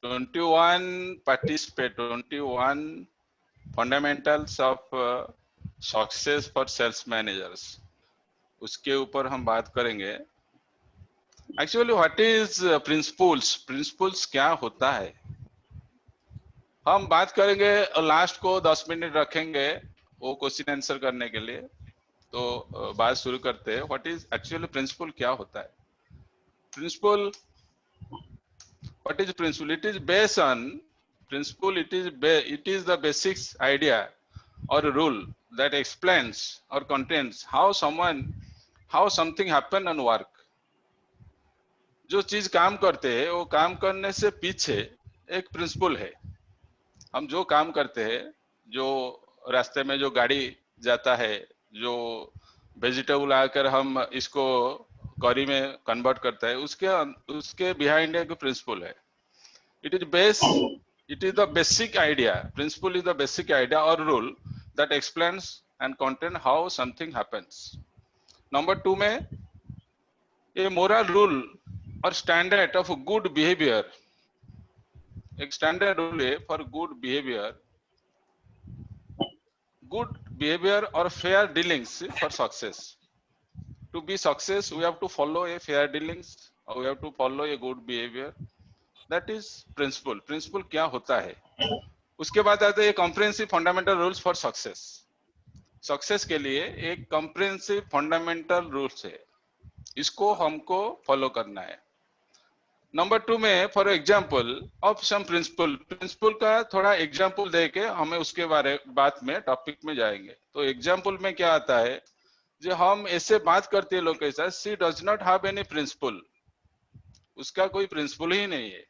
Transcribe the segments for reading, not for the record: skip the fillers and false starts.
21 participate, 21 fundamentals of success for sales managers, उसके ऊपर हम बात करेंगे। Actually what is principles, principles क्या होता है, हम बात करेंगे। लास्ट को 10 मिनट रखेंगे वो क्वेश्चन आंसर करने के लिए। तो बात शुरू करते हैं। व्हाट इज एक्चुअली प्रिंसिपल, क्या होता है principal? What is principle? It is based on principle. It is the basic idea or a rule that explains or contains how something happen and work. जो चीज काम करते हैं वो काम करने से पीछे एक प्रिंसिपल है। हम जो काम करते हैं, जो रास्ते में जो गाड़ी जाता है, जो वेजिटेबल आकर हम इसको करी में कन्वर्ट करता है, उसके बिहाइंड एक प्रिंसिपल है। It is the basic idea. Principle is the basic idea or rule that explains and contain how something happens. Number 2 में a moral rule or standard of good behavior. एक standard rule है for good behavior or fair dealings for success. To be success, we have to follow a fair dealings or we have to follow a good behavior. That is principle. Principle क्या होता है? उसके बाद आते हैं comprehensive fundamental rules for success. Success के लिए एक कॉम्प्रिहेंसिव फंडामेंटल रूल्स है, इसको हमको फॉलो करना है। नंबर 2 में for example of some principle, principle का थोड़ा एग्जांपल देके हमें उसके बात में टॉपिक में जाएंगे। तो एग्जांपल में क्या आता है, जो हम ऐसे बात करते हैं लोग के साथ, she does not have any principle, उसका कोई प्रिंसिपल ही नहीं है।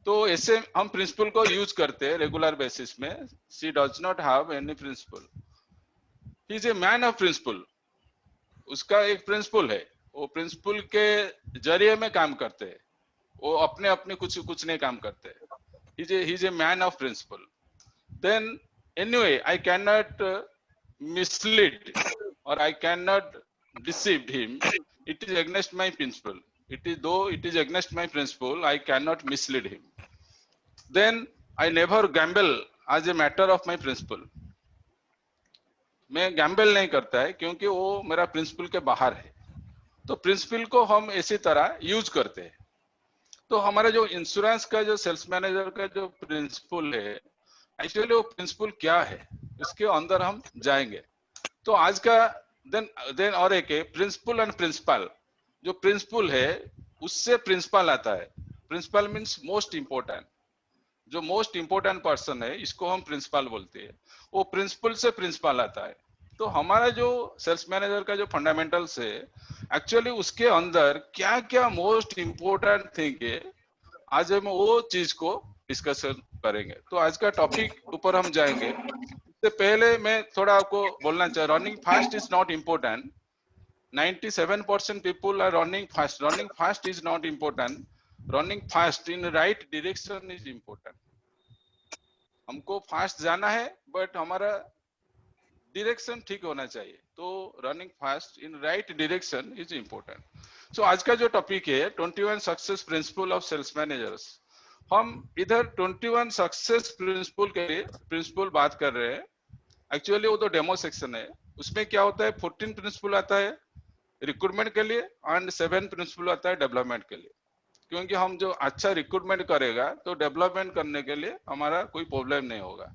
तो ऐसे हम प्रिंसिपल को यूज करते हैं रेगुलर बेसिस में। She does not have any principle, he is a man of principle, उसका एक प्रिंसिपल है, वो प्रिंसिपल के जरिए में काम करते हैं, वो अपने अपने कुछ नहीं काम करते। He is a man of principle. Then anyway I can not mislead और I can not deceive him, it is against my principle. Though it is against my principle, I cannot mislead him. Then I never gamble as a matter of my principle. मैं Gamble नहीं करता है क्योंकि वो मेरा principal के बाहर है। तो प्रिंसिपल को हम इसी तरह यूज करते हैं। तो हमारा जो इंश्योरेंस का जो सेल्स मैनेजर का जो प्रिंसिपल है, एक्चुअली वो प्रिंसिपल क्या है, इसके अंदर हम जाएंगे। तो आज का देन और एक प्रिंसिपल एंड प्रिंसिपल, जो प्रिंसिपल है उससे प्रिंसिपल आता है। प्रिंसिपल मींस मोस्ट इंपोर्टेंट, जो मोस्ट इंपोर्टेंट पर्सन है इसको हम प्रिंसिपल बोलते हैं। वो प्रिंसिपल से प्रिंसिपल आता है। तो हमारा जो सेल्स मैनेजर का जो फंडामेंटल्स है, एक्चुअली उसके अंदर क्या क्या मोस्ट इंपोर्टेंट थिंग है, आज हम वो चीज को डिस्कशन करेंगे। तो आज का टॉपिक ऊपर हम जाएंगे। इससे पहले मैं थोड़ा आपको बोलना चाह रहा हूँ, running fast is not important. 97% people are running fast. Running fast is not important. Running fast in right direction is important. हमको फास्ट जाना है बट हमारा डायरेक्शन ठीक होना चाहिए। तो running fast in right direction is important. So आज का जो टॉपिक है 21 success principle of sales managers. हम इधर 21 सक्सेस प्रिंसिपल के लिए प्रिंसिपल बात कर रहे हैं। एक्चुअली वो तो डेमो सेक्शन है, उसमें क्या होता है 14 प्रिंसिपल आता है रिक्रूटमेंट के लिए एंड 7 प्रिंसिपल आता है डेवलपमेंट के लिए। क्योंकि हम जो अच्छा रिक्रूटमेंट करेगा तो डेवलपमेंट करने के लिए हमारा कोई प्रॉब्लम नहीं होगा।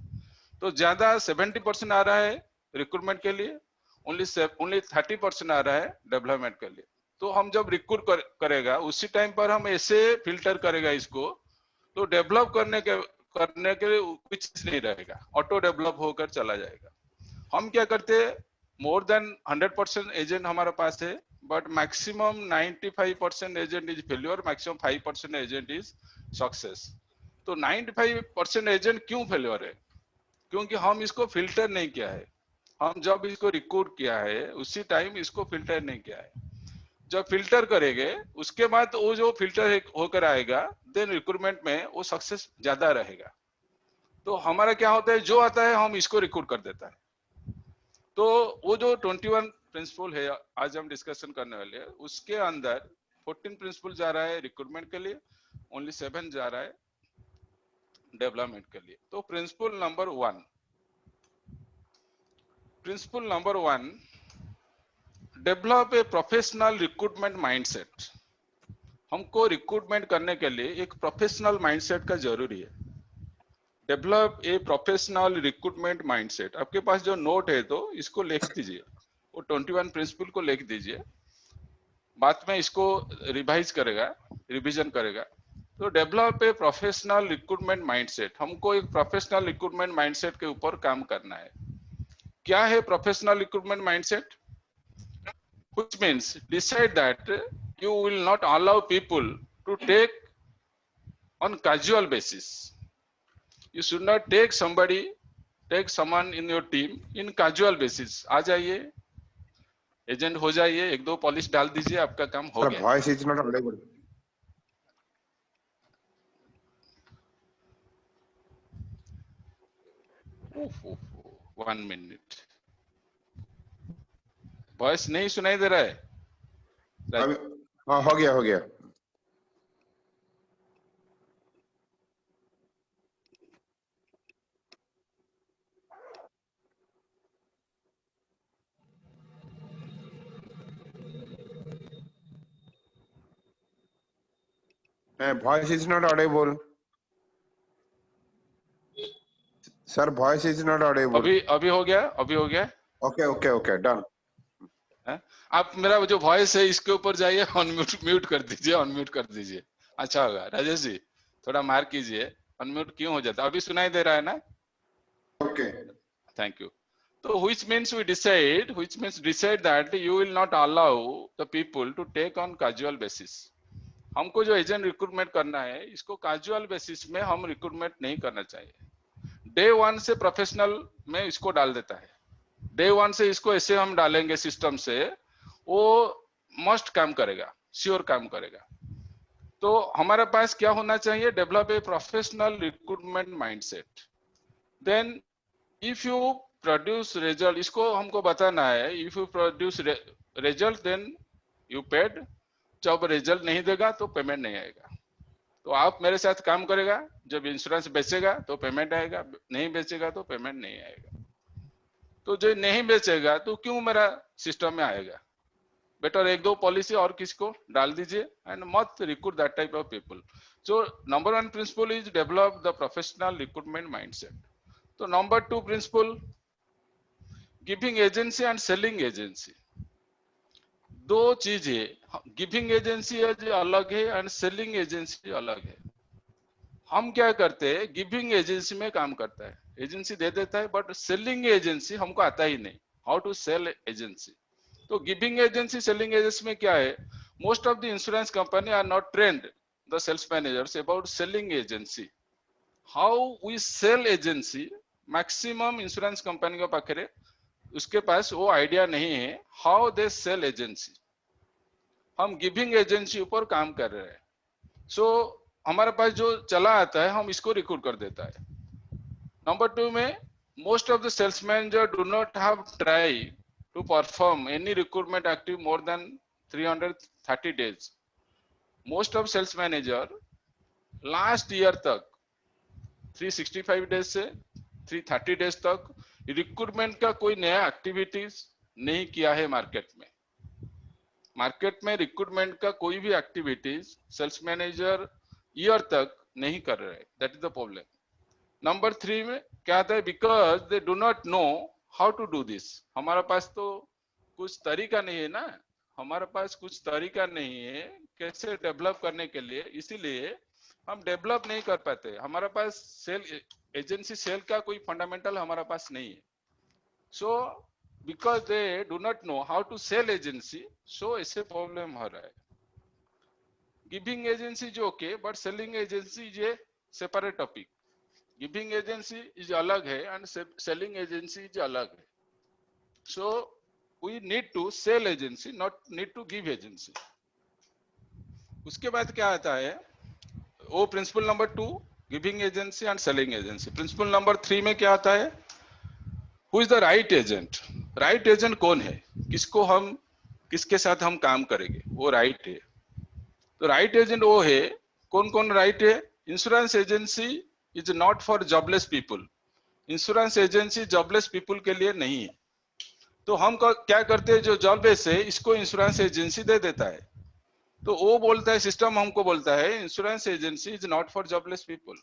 तो ज्यादा 70% आ रहा है रिक्रूटमेंट के लिए, ओनली 30% आ रहा है डेवलपमेंट के लिए। तो हम जब रिक्रूट करेगा उसी टाइम पर हम ऐसे फिल्टर करेगा इसको, तो डेवलप करने के लिए कुछ नहीं रहेगा, ऑटो डेवलप होकर चला जाएगा। हम क्या करते हैं, मोर देन 100% एजेंट हमारे पास है, but maximum 95% agent is failure, maximum 5% agent is success. तो 95% एजेंट क्यों फेल्योर है? क्योंकि हम इसको फिल्टर नहीं किया है। हम जब इसको रिक्रूट किया है उसी टाइम इसको फिल्टर नहीं किया है। जब फिल्टर करेंगे उसके बाद वो जो फिल्टर होकर आएगा, देन रिक्रूटमेंट में वो सक्सेस ज्यादा रहेगा। तो हमारा क्या होता है, जो आता है हम इसको रिक्रूट कर देता है। तो वो जो 21 प्रिंसिपल है आज हम डिस्कशन करने वाले हैं, उसके अंदर 14 प्रिंसिपल जा रहा है रिक्रूटमेंट के लिए, ओनली 7 जा रहा है डेवलपमेंट के लिए। तो principle number 1, develop a professional recruitment mindset. हमको रिक्रूटमेंट करने के लिए एक प्रोफेशनल माइंडसेट का जरूरी है। Develop a professional recruitment mindset. आपके पास जो नोट है तो इसको लिख दीजिए, वो 21 प्रिंसिपल को लिख दीजिए, बाद में इसको रिवीजन करेगा। तो develop a professional recruitment mindset, हमको एक प्रोफेशनल रिक्रूटमेंट माइंडसेट के ऊपर काम करना है। क्या है professional recruitment mindset? Which means decide that you will not allow people to take on casual basis. You should not take someone in your team in casual basis. आ जाइए, agent हो जाइए, एक दो पॉलिश डाल दीजिए, आपका काम हो गया। Voice is not audible. One minute. Voice नहीं सुनाई दे रहा है? हाँ, हो गया। Voice is not audible. Sir, voice is not audible. अभी हो गया। Okay, done. आप मेरा जो वॉइस है इसके ऊपर जाइए, अनम्यूट कर दीजिए, अच्छा होगा। राजेश जी थोड़ा मार कीजिए, अनम्यूट क्यों हो जाता? अभी सुनाई दे रहा है ना? Okay. Thank you. So which means decide that you will not allow the people to take on casual basis. हमको जो एजेंट रिक्रूटमेंट करना है, इसको कैजुअल बेसिस में हम रिक्रूटमेंट नहीं करना चाहिए। डे 1 से प्रोफेशनल में इसको डाल देता है, डे 1 से इसको ऐसे हम डालेंगे सिस्टम से, वो मस्ट काम करेगा, श्योर काम करेगा। तो हमारे पास क्या होना चाहिए? Develop a professional recruitment mindset. Then if you produce result, इसको हमको बताना है, if you produce result then you paid. जब रिजल्ट नहीं देगा तो पेमेंट नहीं आएगा। तो आप मेरे साथ काम करेगा, जब इंश्योरेंस बेचेगा तो पेमेंट आएगा, नहीं बेचेगा तो पेमेंट नहीं आएगा। तो जो नहीं बेचेगा तो क्यों मेरा सिस्टम में आएगा? बेटर एक दो पॉलिसी और किसको डाल दीजिए एंड मत recruit that type of people. So number 1 principle is develop the professional recruitment mindset. तो number 2 principle, giving agency and selling agency. दो चीजें, गिविंग एजेंसी अलग है एंड सेलिंग एजेंसी अलग है। हम क्या करते हैं, गिविंग एजेंसी में काम करता है, एजेंसी दे देता है, बट सेलिंग एजेंसी हमको आता ही नहीं, हाउ टू सेल एजेंसी। तो गिविंग एजेंसी सेलिंग एजेंसी में क्या है, most of the insurance company are not trained the sales managers about selling agency, how we sell agency. Maximum insurance company के पाखे उसके पास वो आइडिया नहीं है हाउ दे सेल एजेंसी। हम गिविंग एजेंसी ऊपर काम कर रहे हैं। सो हमारे पास जो चला आता है हम इसको रिक्रूट कर देता है। नंबर 2 में most of the sales manager do not have try to perform any recruitment active more than 330 days. Most of sales manager last year तक 365 डेज से 330 डेज तक रिक्रूटमेंट का कोई नया एक्टिविटीज नहीं किया है। मार्केट में रिक्रूटमेंट का कोई भी एक्टिविटीज सेल्स मैनेजर ईयर तक नहीं कर रहे, that is the problem. Number 3 में क्या आता है, because they do not know how to do this. हमारे पास तो कुछ तरीका नहीं है ना, हमारे पास कुछ तरीका नहीं है कैसे डेवलप करने के लिए, इसीलिए हम डेवलप नहीं कर पाते। हमारे पास सेल एजेंसी सेल का कोई फंडामेंटल हमारे पास नहीं है। So because they do not know how to sell agency, so ऐसे प्रॉब्लम हो रहा है। Giving agency is okay, but selling agency is a separate topic. Giving agency is अलग है एंड सेलिंग एजेंसी इज अलग है। So we need to sell agency, not need to give agency. उसके बाद क्या आता है, वो principle number 2, giving agency and selling agency. Principle number 3 में क्या आता है, who is the right agent. Right agent कौन है, किसके साथ हम काम करेंगे, वो राइट है। तो राइट एजेंट वो है, कौन कौन राइट है? Insurance agency is not for jobless people, insurance agency jobless people के लिए नहीं है। तो हम क्या करते हैं, जो जॉबलेस है इसको इंश्योरेंस एजेंसी दे देता है। तो वो बोलता है, सिस्टम हमको बोलता है insurance agency is not for jobless people,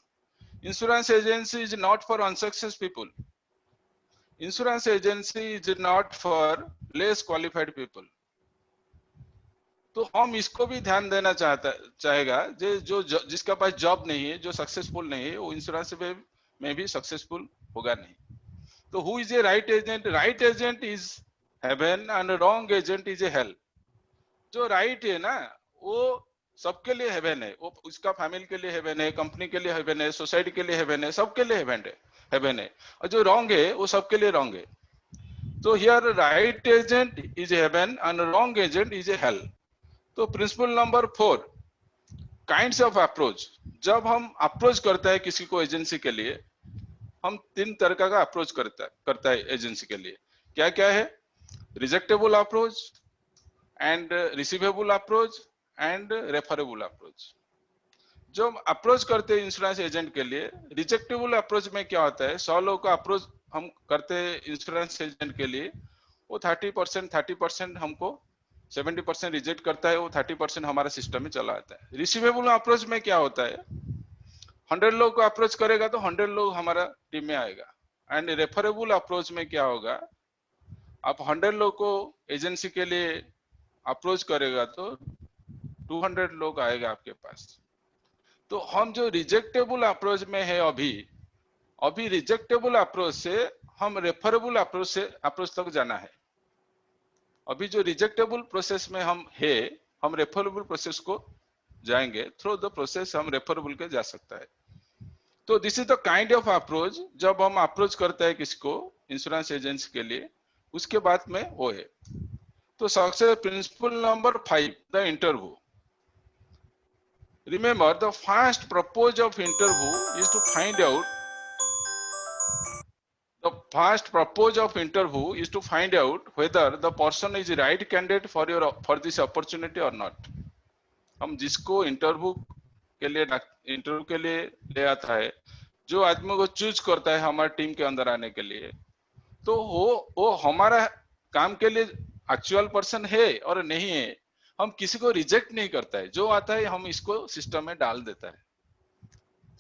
insurance agency is not for unsuccess people, insurance agency is not for less qualified people. तो हम इसको भी ध्यान देना चाहेगा जो जिसका पास जॉब नहीं है, जो सक्सेसफुल नहीं है, वो इंश्योरेंस में भी सक्सेसफुल होगा नहीं। तो who is a right agent? Right agent is heaven and wrong agent is a hello. जो राइट है ना वो सबके लिए हेवन है, वो उसका फैमिली के लिए हेवन है, कंपनी के लिए हेवन है, सोसाइटी के लिए हेवन है, सबके लिए हेवन है। और जो रॉन्ग है वो सबके लिए रॉन्ग है। तो here right agent is heaven and wrong agent is a hell. तो principle number 4, kinds of approach. जब हम अप्रोच करते हैं किसी को एजेंसी के लिए, हम 3 तरह का अप्रोच करता है एजेंसी के लिए। क्या क्या है? Rejectable approach and receivable approach and referable approach. जो हम अप्रोच करते हैं इंश्योरेंस एजेंट के लिए, रिजेक्टेबल अप्रोच में क्या होता है, 100 लोगों का अप्रोच हम करते हैं इंश्योरेंस एजेंट के लिए, वो 30% हमको 70% रिजेक्ट करता है, वो 30% हमारा सिस्टम में चला आता है। रिसीवेबल अप्रोच में क्या होता है, 100 लोग को अप्रोच करेगा तो 100 लोग हमारा टीम में आएगा। एंड रेफरेबल अप्रोच में क्या होगा, आप 100 लोग को एजेंसी के लिए अप्रोच करेगा तो 200 लोग आएगा आपके पास। तो हम जो रिजेक्टेबल अप्रोच में है अभी रिजेक्टेबल अप्रोच से हम रेफरेबल अप्रोच तक जाना है। अभी जो रिजेक्टेबल प्रोसेस में हम है, हम रेफरेबल प्रोसेस को जाएंगे, थ्रू द प्रोसेस हम रेफरेबल के जा सकता है। तो this is the kind of approach. जब हम अप्रोच करते हैं किसी को इंश्योरेंस एजेंसी के लिए, उसके बाद में वो है। तो success principle number 5, the interview. Remember, the first purpose of interview is to find out. The first purpose of interview is to find out whether the person is the right candidate for this opportunity or not. हम जिसको interview के लिए ले आता है, जो आदमी को चूज करता है हमारी टीम के अंदर आने के लिए, तो वो हमारा काम के लिए एक्चुअल पर्सन है और नहीं है। हम किसी को रिजेक्ट नहीं करता है, जो आता है हम इसको सिस्टम में डाल देता है।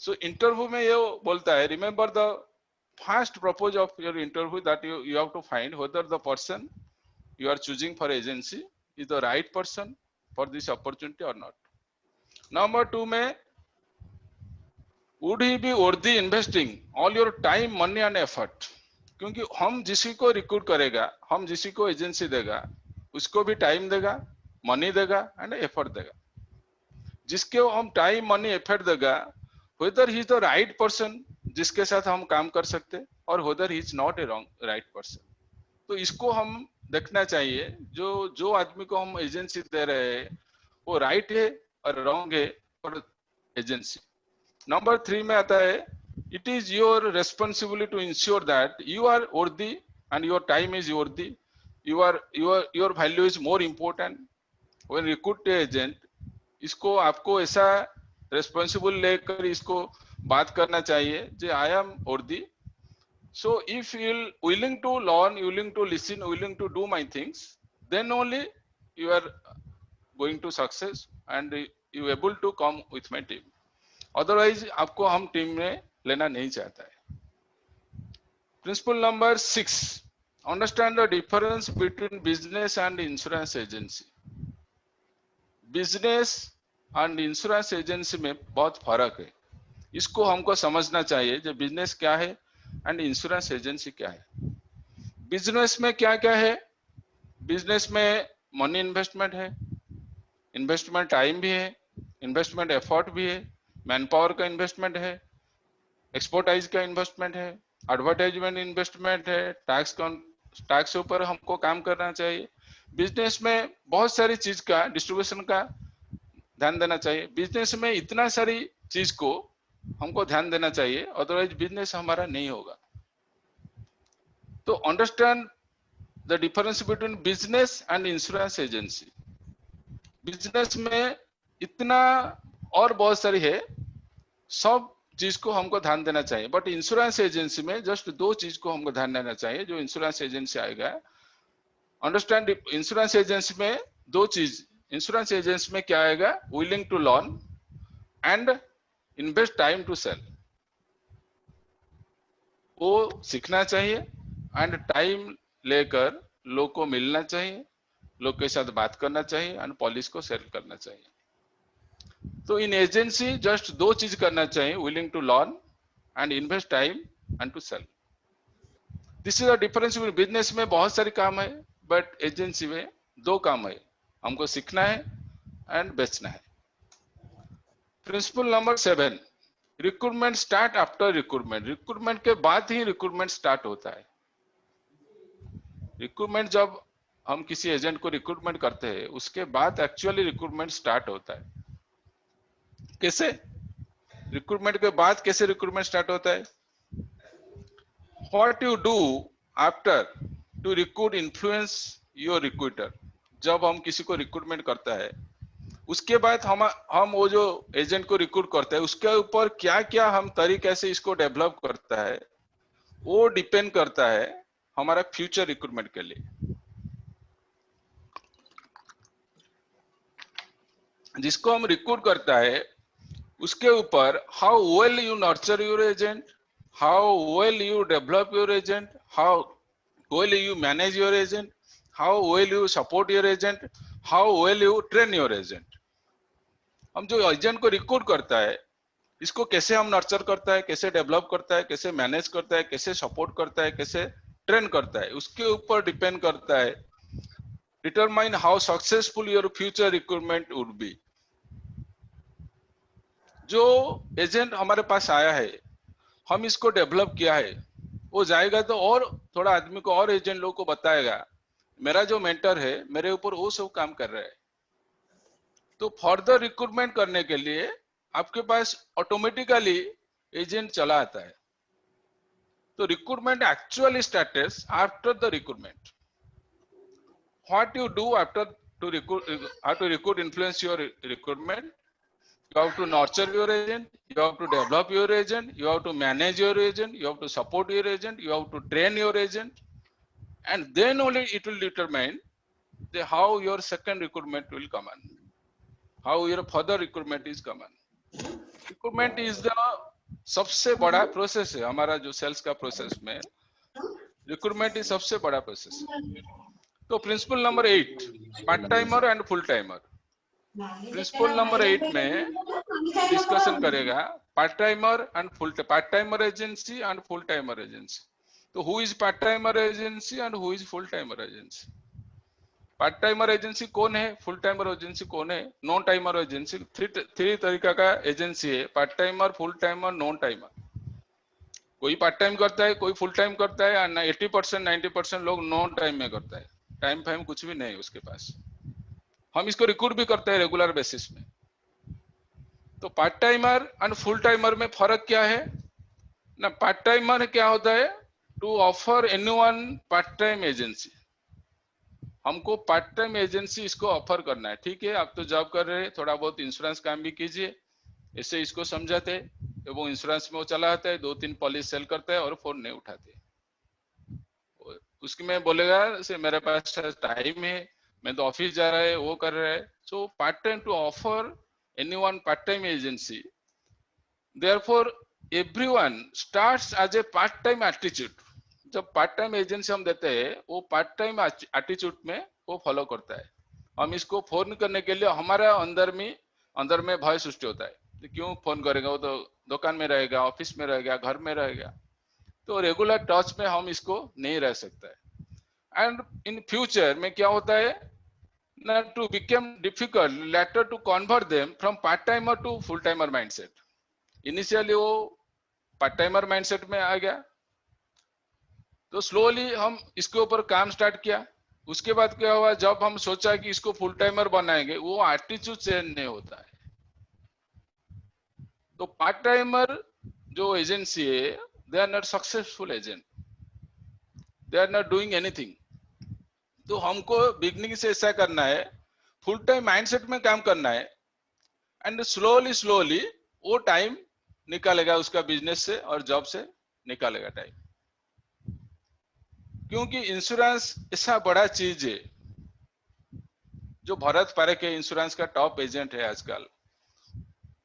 सो इंटरव्यू में ये बोलता है, remember the first purpose of your interview that you have to find whether the person you are choosing for agency is the right person for this opportunity और नॉट। नंबर 2 में, would he be worthy investing all your time, money and effort. क्योंकि हम जिसी को recruit करेगा, हम जिसी को एजेंसी देगा, उसको भी टाइम देगा, मनी देगा एंड एफर्ट देगा। जिसके हम टाइम मनी एफर्ट देगा, whether he is the right person जिसके साथ हम काम कर सकते, और whether he is not a right person। तो इसको हम देखना चाहिए, जो आदमी को हम एजेंसी दे रहे हैं वो राइट है और रॉन्ग है और एजेंसी। नंबर 3 में आता है, it is your responsibility to ensure that you are worthy and your time is worthy, your value is more important when recruit agent. इसको आपको ऐसा रेस्पॉन्सिबल लेकर इसको बात करना चाहिए जो I am worthy, so if you willing to learn, willing to listen, willing to do my things, then only you are going to success and you able to come with my team. Otherwise आपको हम team में लेना नहीं चाहता है। Principle number 6, understand the difference between business and insurance agency. Business and insurance agency में बहुत फर्क है, इसको हमको समझना चाहिए। जो बिजनेस क्या है एंड इंश्योरेंस एजेंसी क्या है। बिजनेस में क्या क्या है, बिजनेस में मनी इन्वेस्टमेंट है, इन्वेस्टमेंट टाइम भी है, इन्वेस्टमेंट एफर्ट भी है, मैन पावर का इन्वेस्टमेंट है, एक्सपोर्टाइज का इन्वेस्टमेंट है, एडवर्टाइजमेंट इन्वेस्टमेंट है, टैक्स ऊपर हमको काम करना चाहिए। बिजनेस में बहुत सारी चीज का डिस्ट्रीब्यूशन का ध्यान देना चाहिए। बिजनेस में इतना सारी चीज को हमको ध्यान देना चाहिए, अदरवाइज बिजनेस हमारा नहीं होगा। तो understand the difference between business and insurance agency. Business में इतना और बहुत सारी है, सब चीज को हमको ध्यान देना चाहिए। बट इंश्योरेंस एजेंसी में जस्ट दो चीज को हमको ध्यान देना चाहिए। जो इंश्योरेंस एजेंसी आएगा, अंडरस्टैंड, इंश्योरेंस एजेंसी में दो चीज, इंश्योरेंस एजेंसी में क्या आएगा, willing to learn and invest time to sell. वो सीखना चाहिए एंड टाइम लेकर लोग को मिलना चाहिए, लोग के साथ बात करना चाहिए एंड पॉलिसी को सेल करना चाहिए। तो इन एजेंसी जस्ट दो चीज करना चाहिए, willing to learn and invest time and to sell. This is the difference. Business में बहुत सारे काम है, बट एजेंसी में दो काम है, हमको सीखना है एंड बेचना है। Principle number 7, recruitment start after recruitment. Recruitment के बाद ही रिक्रूटमेंट स्टार्ट होता है। रिक्रूटमेंट जब हम किसी एजेंट को रिक्रूटमेंट करते हैं, उसके बाद एक्चुअली रिक्रूटमेंट स्टार्ट होता है। कैसे रिक्रूटमेंट के बाद कैसे रिक्रूटमेंट स्टार्ट होता है? What you do after to recruit influence your recruiter. जब हम किसी को रिक्रूटमेंट करता है, उसके बाद हम वो जो एजेंट को रिक्रूट करते हैं, उसके ऊपर क्या क्या हम तरीके से इसको डेवलप करता है, वो डिपेंड करता है हमारा फ्यूचर रिक्रूटमेंट के लिए। जिसको हम रिक्रूट करता है, उसके ऊपर how well you nurture your agent, how well you develop your agent, how well you manage your agent, how well you support your agent, how well you train your agent. हम जो agent को recruit करता है, इसको कैसे हम nurture करता है, कैसे डेवलप करता है, कैसे मैनेज करता है, कैसे सपोर्ट करता है, कैसे ट्रेन करता है, उसके ऊपर डिपेंड करता है, determine how successful your future recruitment would be. जो एजेंट हमारे पास आया है, हम इसको डेवलप किया है, वो जाएगा तो और थोड़ा आदमी को और एजेंट लोगों को बताएगा, मेरा जो मेंटर है मेरे ऊपर वो सब काम कर रहा है। तो फर्दर रिक्रूटमेंट करने के लिए आपके पास ऑटोमेटिकली एजेंट चला आता है। तो recruitment actually starts after the recruitment. What you do after to recruit, how to recruit influence your recruitment. You have to nurture your agent, you have to develop your agent, you have to manage your agent, you have to support your agent, you have to train your agent, and then only it will determine how your second recruitment will come on, how your further recruitment is come on. Recruitment is the सबसे बड़ा process है हमारा जो sales का process में, recruitment is सबसे बड़ा process है। तो principle number 8, part timer and full timer. Principle number 8 में डिस्कशन करेगा part timer and full, part timer agency and full timer agency. तो who is part timer agency and who is full timer agency? Part timer agency कौन है, full timer agency कौन है, non timer agency. Three तरीका का agency है, part timer, full timer, non timer. कोई part time करता है, कोई फुल टाइम करता है, 80% 90% लोग नॉन टाइम में करता है, टाइम फाइम कुछ भी नहीं उसके पास। हम इसको रिक्रूट भी करते हैं रेगुलर बेसिस में। तो part timer and full timer में फर्क क्या है ना? पार्ट टाइमर क्या होता है, to offer anyone part time agency. हमको पार्ट टाइम एजेंसी इसको ऑफर करना है। ठीक है, आप तो जॉब कर रहे हैं, थोड़ा बहुत इंश्योरेंस काम भी कीजिए, ऐसे इसको समझाते हैं। वो इंश्योरेंस में वो चला आता है, 2-3 पॉलिसी सेल करता है और फोन नहीं उठाते। उसकी मैं बोलेगा से मेरे पास टाइम है, मैं तो ऑफिस जा रहा है, वो कर रहा है। So part time to offer anyone part time agency, therefore everyone starts as a part time attitude. जब पार्ट टाइम एजेंसी हम देते हैं, वो पार्ट टाइम एटीट्यूड में वो फॉलो करता है। हम इसको फोन करने के लिए हमारा अंदर में भय सृष्टि होता है, तो क्यों फोन करेगा, वो तो दुकान में रहेगा, ऑफिस में रहेगा, घर में रहेगा। तो रेगुलर टच में हम इसको नहीं रह सकता है। एंड इन फ्यूचर में क्या होता है ना, to become difficult later to convert them from part timer to full timer mindset. Initially वो पार्ट टाइमर माइंडसेट में आ गया, तो स्लोली हम इसके ऊपर काम स्टार्ट किया। उसके बाद क्या हुआ, जब हम सोचा कि इसको फुल टाइमर बनाएंगे, वो एटीट्यूड चेंज नहीं होता है। तो पार्ट टाइमर जो एजेंसी है, they are not successful agent, they are not doing anything. तो हमको बिगनिंग से ऐसा करना है, फुल टाइम माइंडसेट में काम करना है। एंड स्लोली स्लोली वो टाइम निकालेगा उसका बिजनेस से और जॉब से निकालेगा टाइम। क्योंकि इंश्योरेंस ऐसा बड़ा चीज है, जो भरत पारेख के इंश्योरेंस का टॉप एजेंट है आजकल,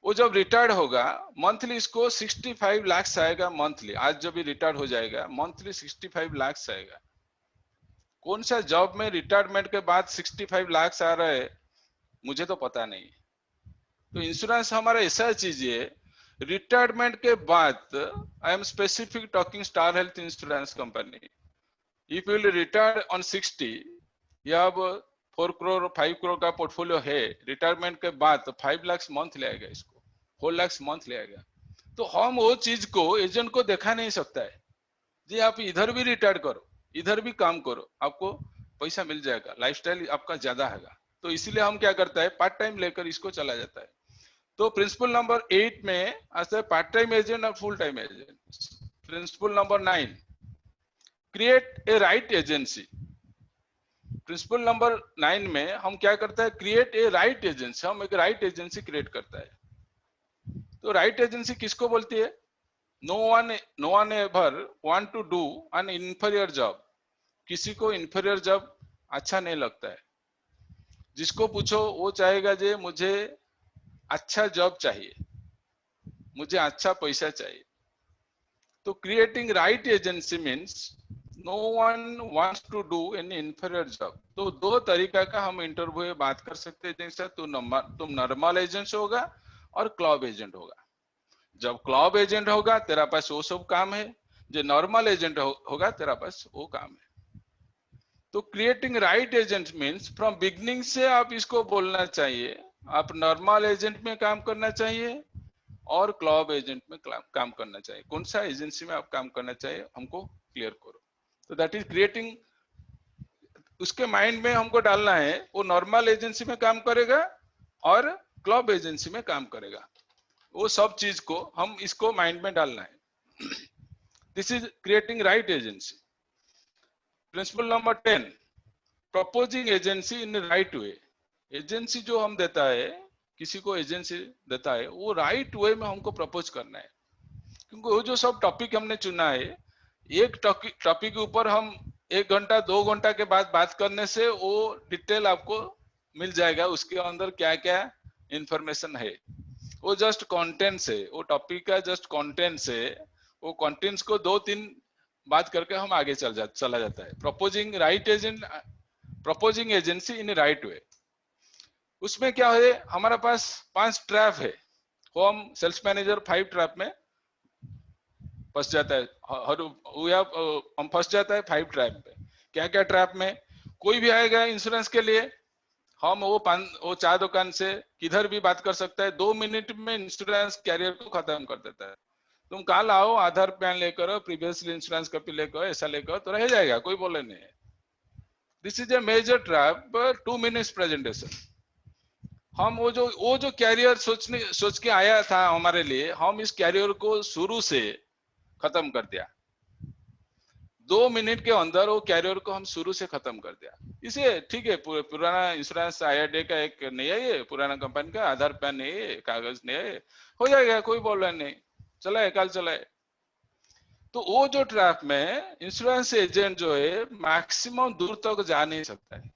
वो जब रिटायर्ड होगा मंथली इसको 65 लाख आएगा मंथली। आज जब भी रिटायर्ड हो जाएगा मंथली 65 लाख आएगा। कौन सा जॉब में रिटायरमेंट के बाद 65 लाख आ रहा है मुझे तो पता नहीं। तो इंश्योरेंस हमारा ऐसा चीज है, रिटायरमेंट के बाद, I am specific talking star Health insurance company, if you will retire on 60, या अब 4 करोड़ 5 करोड़ का पोर्टफोलियो है, रिटायरमेंट के बाद तो 5 लाख मंथ ले आएगा, इसको 4 लाख मंथ ले आएगा। तो हम वो चीज को एजेंट को दिखा नहीं सकता है जी, आप इधर भी रिटायर करो, इधर भी काम करो, आपको पैसा मिल जाएगा, लाइफस्टाइल आपका ज्यादा है। तो इसीलिए हम क्या करता है, पार्ट टाइम लेकर इसको चला जाता है। तो प्रिंसिपल नंबर 8 में आता है पार्ट टाइम एजेंट और full time agent. Principle number 9, create a right agency. Principle number 9 में हम क्या करता है, क्रिएट ए राइट एजेंसी। हम एक राइट एजेंसी क्रिएट करता है। तो राइट एजेंसी किसको बोलती है? No one ever want to do an inferior job. किसी को इंफीरियर जॉब अच्छा नहीं लगता है। जिसको पूछो वो चाहेगा जे मुझे अच्छा जॉब चाहिए, मुझे अच्छा पैसा चाहिए। तो creating right agency means no one wants to do any inferior job. तो दो तरीका का हम इंटरव्यू में बात कर सकते हैं, जैसे तुम नॉर्मल एजेंट होगा और क्लब एजेंट होगा। जब क्लब एजेंट होगा तेरा पास वो सब काम है, जो नॉर्मल एजेंट होगा तेरा पास वो काम है। तो creating right agent means from beginning से आप इसको बोलना चाहिए, आप नॉर्मल एजेंट में काम करना चाहिए और क्लब एजेंट में काम करना चाहिए। कौन सा एजेंसी में आप काम करना चाहिए हमको क्लियर करो। तो दैट इज क्रिएटिंग। उसके माइंड में हमको डालना है वो नॉर्मल एजेंसी में काम करेगा और क्लब एजेंसी में काम करेगा। वो सब चीज को हम इसको माइंड में डालना है। This is creating right agency. Principle number 10, proposing agency in right way. Agency जो हम देता है, किसी को एजेंसी देता है, वो राइट वे में हमको प्रपोज करना है। क्योंकि वो जो सब टॉपिक हमने चुना है, एक टॉपिक के ऊपर हम 1 घंटा 2 घंटा के बाद बात करने से वो डिटेल आपको मिल जाएगा, उसके अंदर क्या क्या इंफॉर्मेशन है। वो जस्ट कंटेंट्स है, वो टॉपिक का जस्ट कंटेंट्स है। वो कंटेंट्स को 2-3 बात करके हम आगे चला जाता है। Proposing agency in right way. उसमें क्या है, हमारा पास 5 ट्रैप है। वो हम सेल्स मैनेजर 5 ट्रैप में फंस जाता है। हम फंस जाता है 5 ट्रैप में। क्या क्या ट्रैप में? कोई भी आएगा इंश्योरेंस के लिए, हम वो 4 दुकान से किधर भी बात कर सकता है। 2 मिनट में इंश्योरेंस कैरियर को खत्म कर देता है। तुम कल आओ, आधार पैन लेकर, प्रीवियसली इंश्योरेंस कॉपी लेकर, ऐसा लेकर तो रह जाएगा, कोई बोले नहीं है। This is a major trap. 2 minutes presentation. हम वो जो कैरियर सोच के आया था हमारे लिए, हम इस कैरियर को शुरू से खत्म कर दिया। 2 मिनट के अंदर वो कैरियर को हम शुरू से खत्म कर दिया। इसे ठीक है, पुराना इंश्योरेंस IRDAI का एक नहीं है, ये पुराना कंपनी का आधार पैन नहीं है, कागज नहीं है, हो जाएगा, कोई बोल रहा नहीं, चलाए कल चलाए। तो वो जो ट्रैप में इंश्योरेंस एजेंट जो है मैक्सिमम दूर तक जा नहीं सकता है।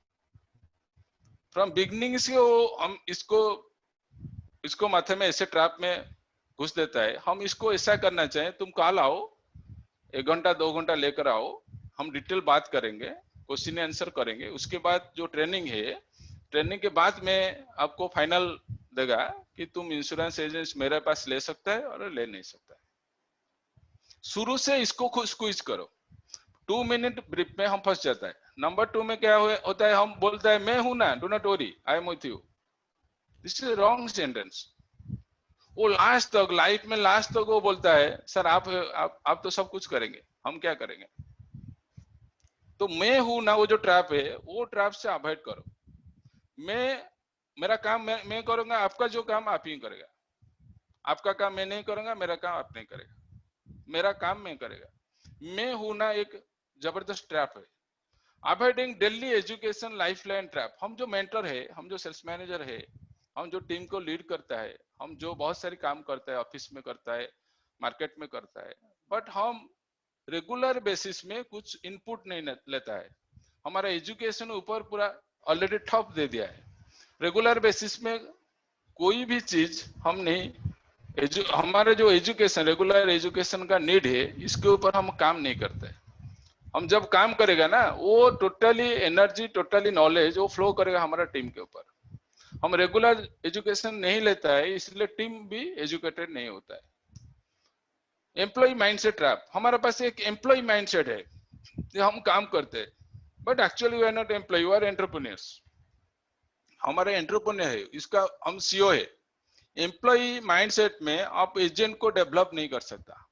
फ्रॉम बिगनिंग से वो हम इसको माथे में ऐसे ट्रैप में घुस देता है। हम इसको ऐसा करना चाहें, तुम कल आओ, 1 घंटा 2 घंटा लेकर आओ, हम डिटेल बात करेंगे, क्वेश्चन आंसर करेंगे। उसके बाद जो ट्रेनिंग है, ट्रेनिंग के बाद में आपको फाइनल देगा कि तुम इंश्योरेंस एजेंट मेरे पास ले सकता है और ले नहीं सकता है। शुरू से इसको क्विज करो। 2 मिनट ब्रीफ में हम फंस जाता है। नंबर 2 में क्या होता है, हम बोलता है मैं हूं ना, do not worry, I am with you. This is wrong sentence. वो लास्ट तक, लाइफ में लास्ट तक वो बोलता है सर आप तो सब कुछ करेंगे, हम क्या करेंगे। तो मैं हूं ना, वो जो ट्रैप है, वो ट्रैप से अवॉइड करो। मेरा काम मैं करूंगा, आपका जो काम आप ही करेगा। आपका काम मैं नहीं करूंगा, मेरा काम आप नहीं करेगा, मेरा काम मैं करेगा। मैं हूं ना एक जबरदस्त ट्रैप है। Avoiding daily education lifeline trap. हम जो मेंटर है, हम जो सेल्स मैनेजर है, हम जो टीम को लीड करता है, हम जो बहुत सारे काम करता है, ऑफिस में करता है, मार्केट में करता है, बट हम रेगुलर बेसिस में कुछ इनपुट नहीं लेता है। हमारा एजुकेशन ऊपर पूरा ऑलरेडी ठप दे दिया है। रेगुलर बेसिस में कोई भी चीज हम नहीं, हमारे जो एजुकेशन, रेगुलर एजुकेशन का नीड है, इसके ऊपर हम काम नहीं करते। हम जब काम करेगा ना, वो टोटली एनर्जी, टोटली नॉलेज वो फ्लो करेगा हमारा टीम के ऊपर। हम रेगुलर एजुकेशन नहीं लेता है, इसलिए टीम भी एजुकेटेड नहीं होता है। एम्प्लॉय माइंडसेट ट्रैप, हमारे पास एक एम्प्लॉय माइंडसेट है कि हम काम करते हैं, but actually we are not employ, we are entrepreneurs. हमारे एंटरप्रेन्योर है, इसका हम सीईओ है। एम्प्लॉय माइंडसेट में आप एजेंट को डेवलप नहीं कर सकता,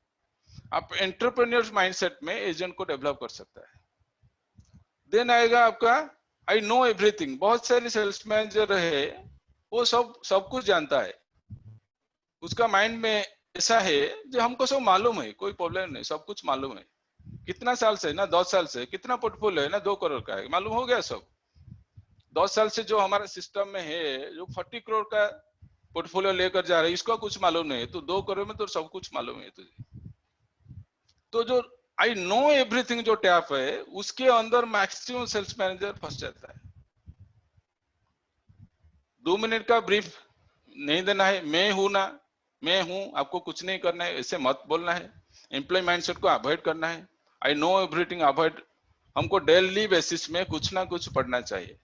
आप एंटरप्रेन्योर माइंडसेट में एजेंट को डेवलप कर सकता है। देन आएगा आपका आई नो एवरीथिंग। बहुत सारे सेल्स मैनेजर है, वो सब कुछ जानता है, उसका माइंड में ऐसा है जो हमको सब मालूम है, कोई प्रॉब्लम नहीं, सब कुछ मालूम है। कितना साल से ना, 10 साल से, कितना पोर्टफोलियो है ना, 2 करोड़ का है, मालूम हो गया सब। 10 साल से जो हमारे सिस्टम में है, जो 40 करोड़ का पोर्टफोलियो लेकर जा रहे हैं, इसका कुछ मालूम नहीं है। तो 2 करोड़ में तो सब कुछ मालूम है तुझे। तो जो आई नो एवरीथिंग जो टैप है, उसके अंदर मैक्सिमम सेल्स मैनेजर फंस जाता है। 2 मिनट का ब्रीफ नहीं देना है, मैं हूं ना, मैं हूं, आपको कुछ नहीं करना है, ऐसे मत बोलना है। एम्प्लॉय माइंडसेट को अवॉइड करना है। I know everything avoid. हमको डेली बेसिस में कुछ ना कुछ पढ़ना चाहिए।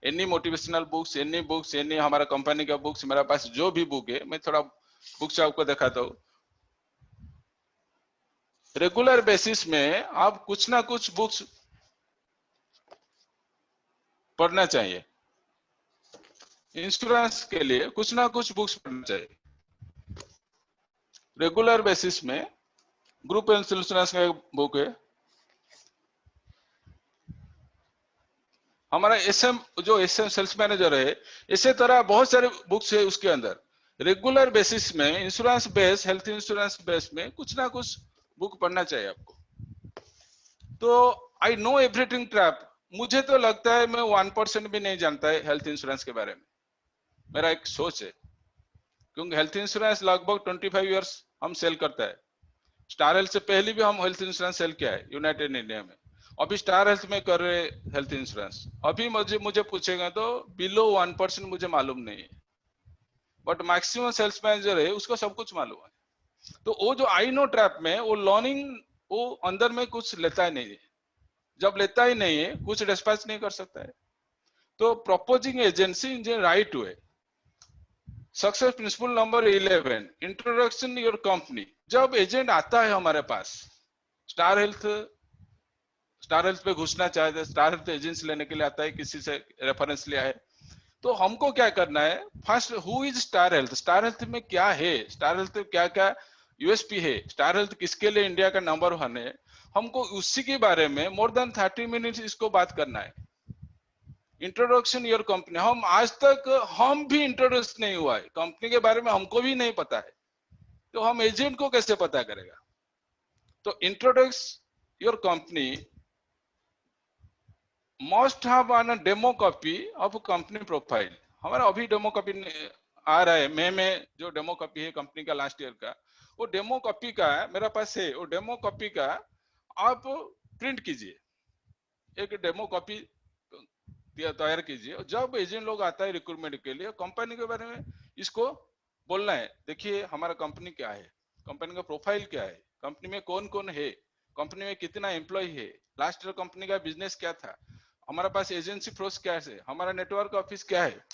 एनी मोटिवेशनल बुक्स, एनी हमारा कंपनी का बुक्स, मेरे पास जो भी बुक है, मैं थोड़ा बुक्स आपको दिखाता हूँ। रेगुलर बेसिस में आप कुछ ना कुछ बुक्स पढ़ना चाहिए। इंश्योरेंस के लिए कुछ ना कुछ बुक्स पढ़ना चाहिए रेगुलर बेसिस में। ग्रुप इंश्योरेंस का एक बुक है, हमारा एसएम, जो एसएम सेल्स मैनेजर है, इसी तरह बहुत सारे बुक्स है उसके अंदर। रेगुलर बेसिस में insurance base, health insurance base में कुछ ना कुछ बुक पढ़ना चाहिए आपको। तो आई नो एवरीथिंग ट्रैप, मुझे तो लगता है मैं 1% भी नहीं जानता है हेल्थ इंश्योरेंस के बारे में, मेरा एक सोच है। क्योंकि हेल्थ इंश्योरेंस लगभग 25 इयर्स हम सेल करता है। स्टार हेल्थ से पहले भी हम हेल्थ इंश्योरेंस सेल किया है यूनाइटेड इंडिया में। अभी स्टार हेल्थ में कर रहे हेल्थ इंश्योरेंस। अभी मुझे पूछेगा तो बिलो 1% मुझे मालूम नहीं है, बट मैक्सिमम सेल्स मैनेजर है, उसको सब कुछ मालूम है। तो वो जो आई नो ट्रैप में, वो लर्निंग, वो अंदर में कुछ लेता ही नहीं है। जब लेता ही नहीं है, कुछ डिस्पैच नहीं कर सकता है। तो proposing agency in the right way. Success principle number 11, introduction your company. जब एजेंट आता है हमारे पास, स्टार हेल्थ पे घुसना चाहते हैं, स्टार हेल्थ एजेंसी लेने के लिए आता है, किसी से रेफरेंस लिया है, तो हमको क्या करना है, first who is star health, star health में क्या है, स्टार हेल्थ में क्या क्या यूएसपी है, स्टार हेल्थ किसके लिए इंडिया का नंबर 1 है, हमको उसी के बारे में मोर देन 30 मिनट्स इसको बात करना है। इंट्रोडक्शन योर कंपनी, हम आज तक हम भी इंट्रोड्यूस नहीं हुआ है, कंपनी के बारे में हमको भी नहीं पता है, तो हम एजेंट को कैसे पता करेगा। तो introduce your company, must have a demo copy of company profile. हमारा अभी डेमो कॉपी आ रहा है, मई में जो डेमो कॉपी है कंपनी का लास्ट ईयर का, वो डेमो कॉपी का मेरे पास है। वो डेमो कॉपी का आप प्रिंट कीजिए, एक डेमो कॉपी तैयार कीजिए। जब एजेंट लोग आता है रिक्रूटमेंट के लिए, कंपनी के बारे में इसको बोलना है, देखिए हमारा कंपनी क्या है, कंपनी का प्रोफाइल क्या है, कंपनी में कौन कौन है, कंपनी में कितना एम्प्लॉय है, लास्ट ईयर कंपनी का बिजनेस क्या था, हमारे पास एजेंसी फोर्स क्या है, हमारा नेटवर्क ऑफिस क्या है।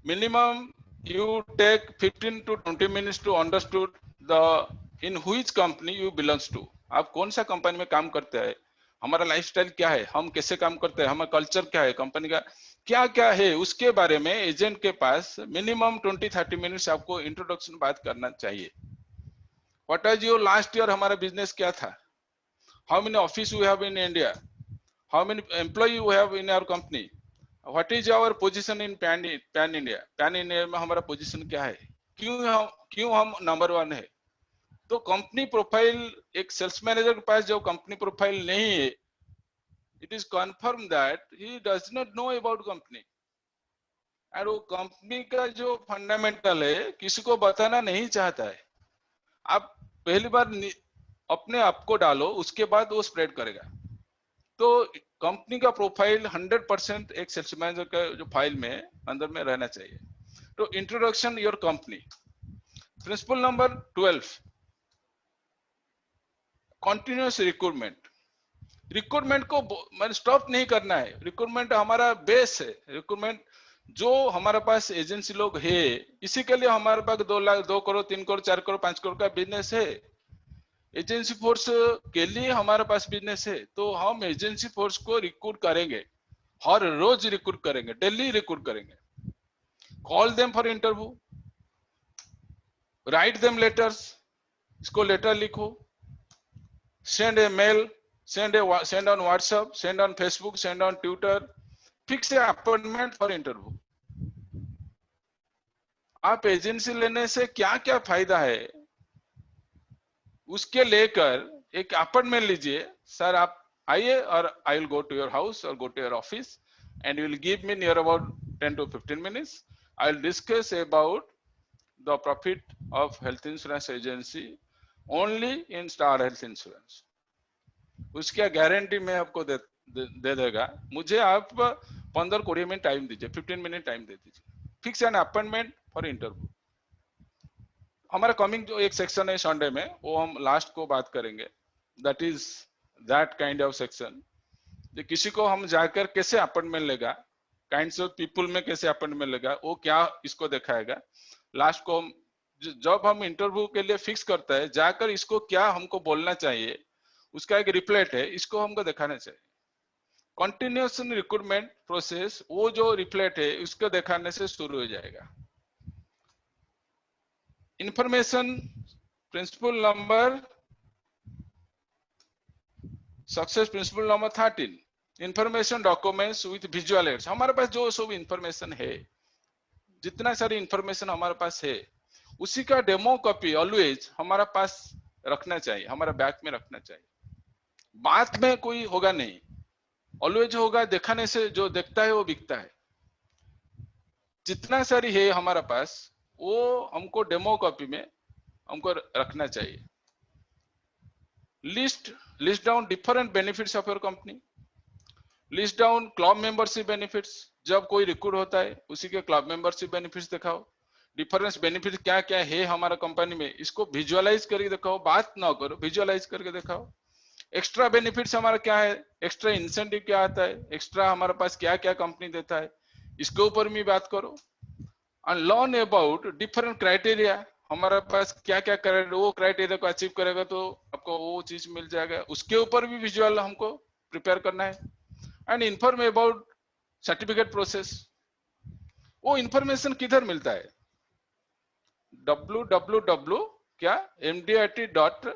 Minimum you take 15 to 20 minutes to understood the in which company you belongs to। आप कौन सा कंपनी में काम करते हैं, हमारा लाइफस्टाइल क्या है, हम कैसे काम करते हैं, हमारा कल्चर क्या है, कंपनी का क्या क्या है, उसके बारे में एजेंट के पास मिनिमम 20-30 मिनट्स आपको इंट्रोडक्शन बात करना चाहिए। What is your last year, हमारा बिजनेस क्या था, how many office we have in India, how many employ you have in our company, what is our position in pan India, pan India में हमारा position क्या है, क्यों हम number 1 है। तो कंपनी प्रोफाइल, एक सेल्स मैनेजर के पास जो कंपनी प्रोफाइल नहीं है, it is confirm that he does not know about company. और वो कंपनी का जो फंडामेंटल है किसी को बताना नहीं चाहता है। आप पहली बार अपने आप को डालो, उसके बाद वो स्प्रेड करेगा। तो कंपनी का प्रोफाइल 100% एक सेल्स मैनेजर का जो फाइल में अंदर में रहना चाहिए। तो introduction your company. Principle number 12, continuous recruitment. Recruitment को मैंने स्टॉप नहीं करना है। रिक्रूटमेंट हमारा बेस है। रिक्रूटमेंट जो हमारे पास एजेंसी लोग है, इसी के लिए हमारे पास 2 लाख 2 करोड़ 3 करोड़ 4 करोड़ 5 करोड़ का बिजनेस है। एजेंसी फोर्स के लिए हमारे पास बिजनेस है, तो हम एजेंसी फोर्स को रिक्रूट करेंगे, हर रोज रिक्रूट करेंगे, डेली रिक्रूट करेंगे। Call them for interview, write them letters, इसको लेटर लिखो, send a mail, send on WhatsApp, send on Facebook, send on Twitter, fix a appointment for interview। आप agency लेने से क्या क्या फायदा है उसके लेकर एक अपॉइंटमेंट लीजिए। सर आप आइए और I will go to your house और go to your office and you will give me near about 10 to 15 minutes। I will discuss about the profit of health insurance agency only in Star Health Insurance. उसका guarantee मैं आपको दे देगा। मुझे आप 15-20 minute time दीजिए, 15 minute time दे दीजिए। Fix an appointment for interview. हमारा कमिंग जो एक सेक्शन है संडे में, वो हम लास्ट को बात करेंगे। That is that kind of section. किसी को हम जाकर कैसे अपॉइंटमेंट लेगा, काइंड्स ऑफ पीपल में कैसे अपॉइंटमेंट लेगा, वो क्या इसको दिखाएगा। लास्ट को हम जब हम इंटरव्यू के लिए फिक्स करता है, जाकर इसको क्या हमको बोलना चाहिए, उसका एक रिप्लेट है, इसको हमको दिखाना चाहिए। कंटिन्यूअस रिक्रूटमेंट प्रोसेस, वो जो रिप्लेट है उसको दिखाने से शुरू हो जाएगा। Information principle number success principle number 13, information documents with visual aids. हमारे पास जो सब इंफॉर्मेशन है, जितना सारी इंफॉर्मेशन हमारे पास है, उसी का डेमो कॉपी ऑलवेज हमारा पास रखना चाहिए, हमारा बैग में रखना चाहिए। बात में कोई होगा नहीं, ऑलवेज होगा दिखाने से। जो देखता है वो बिकता है। जितना सारी है हमारा पास, वो हमको डेमो कॉपी में हमको रखना चाहिए। List down different benefits of your company. List down club membership benefits. जब कोई रिक्रूट होता है उसी के क्लब मेंबरशिप बेनिफिट्स दिखाओ। डिफरेंस बेनिफिट क्या क्या है हमारा कंपनी में, इसको विजुअलाइज करके दिखाओ। बात ना करो, विजुअलाइज करके दिखाओ। एक्स्ट्रा बेनिफिट्स हमारा क्या है, एक्स्ट्रा इंसेंटिव क्या आता है, एक्स्ट्रा हमारे पास क्या क्या कंपनी देता है, इसके ऊपर भी बात करो। And learn about different criteria. हमारे पास क्या क्या क्राइटेरिया, वो क्राइटेरिया को अचीव करेगा तो आपको वो चीज मिल जाएगा, उसके ऊपर भी विजुअल हमको प्रिपेयर करना है। And inform about certificate process. वो इंफॉर्मेशन किधर मिलता है, www क्या mdit.org,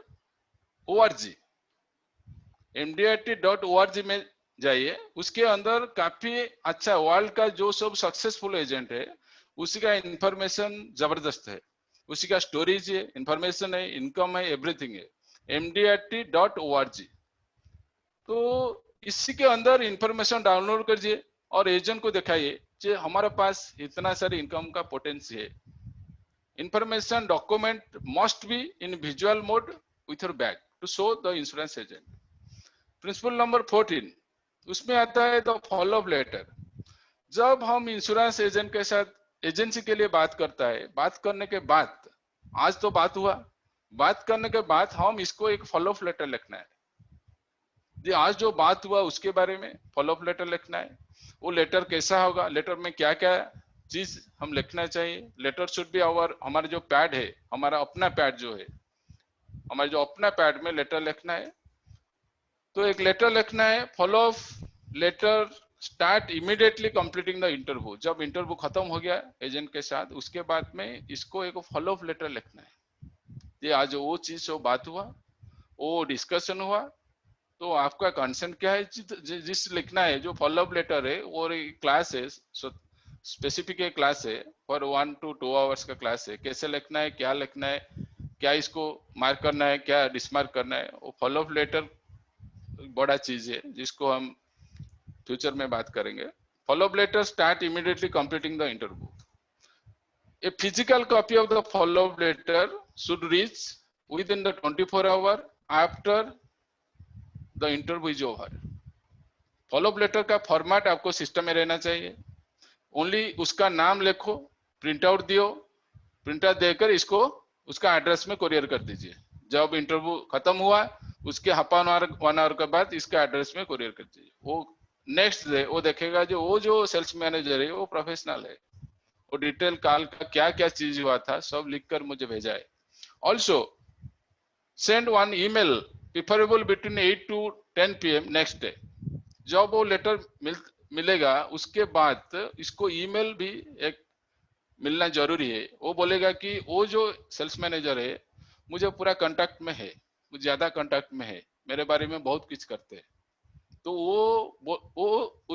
mdit.org में जाइए। उसके अंदर काफी अच्छा वर्ल्ड का जो सब सक्सेसफुल एजेंट है उसी का इंफॉर्मेशन जबरदस्त है, उसी का स्टोरीज है, इंफॉर्मेशन है, इनकम है, एवरीथिंग है, mdit.org। तो इसी के अंदर इंफॉर्मेशन डाउनलोड करिए और एजेंट को दिखाइए कि हमारे पास इतना सारी इनकम का पोटेंशियल है। Information document must be in visual mode with your bag to show the insurance agent. Principle number 14, उसमें आता है द फॉलो अप लेटर। जब हम इंश्योरेंस एजेंट के साथ एजेंसी के लिए बात करता है, बात करने के बाद, आज तो बात हुआ, बात करने के बाद हम इसको एक फॉलो अप लेटर लिखना है। जी आज जो बात हुआ उसके बारे में फॉलो अप लेटर लिखना है। वो लेटर कैसा होगा, लेटर में क्या क्या चीज हम लिखना चाहिए। लेटर शुड बी आवर, हमारा जो पैड है, हमारा अपना पैड जो है, हमारे जो अपना पैड में लेटर लिखना है। तो एक लेटर लिखना है, follow up later start immediately completing the interview. जब इंटरव्यू खत्म हो गया एजेंट के साथ, उसके बाद में इसको एक फॉलो अप लेटर लिखना है। ये आज वो चीज जो बात हुआ, वो डिस्कशन हुआ, तो आपका कंसर्न क्या है, जिस लिखना है। जो फॉलो अप लेटर है और क्लास है, स्पेसिफिक क्लास है, फॉर 1 to 2 आवर्स का क्लास है। कैसे लिखना है, क्या लिखना है, क्या इसको मार्क करना है, क्या डिसमार्क करना है, वो फॉलो अप लेटर बड़ा चीज है जिसको हम फ्यूचर में बात करेंगे। Follow-up letter start immediately completing the interview. A physical copy of the follow-up letter should reach within the 24 hours after the interview is over. Follow-up letter का फॉर्मेट आपको सिस्टम में रहना चाहिए. ओनली उसका नाम लिखो, प्रिंट आउट दियो, print out देकर इसको उसका एड्रेस में कोरियर कर दीजिए. जब इंटरव्यू खत्म हुआ उसके हाफ वन आवर के बाद इसका एड्रेस में कोरियर कर दीजिए. वो नेक्स्ट डे वो देखेगा जो सेल्स मैनेजर है वो प्रोफेशनल है, वो डिटेल कॉल का क्या क्या चीज हुआ था सब लिखकर मुझे भेजा है. Also send one email preferable between 8 to 10 PM next day. जब वो लेटर मिलेगा उसके बाद इसको ईमेल भी एक मिलना जरूरी है. वो बोलेगा कि वो जो सेल्स मैनेजर है मुझे पूरा कांटेक्ट में है, मुझे ज्यादा कांटेक्ट में है, मेरे बारे में बहुत कुछ करते हैं. तो वो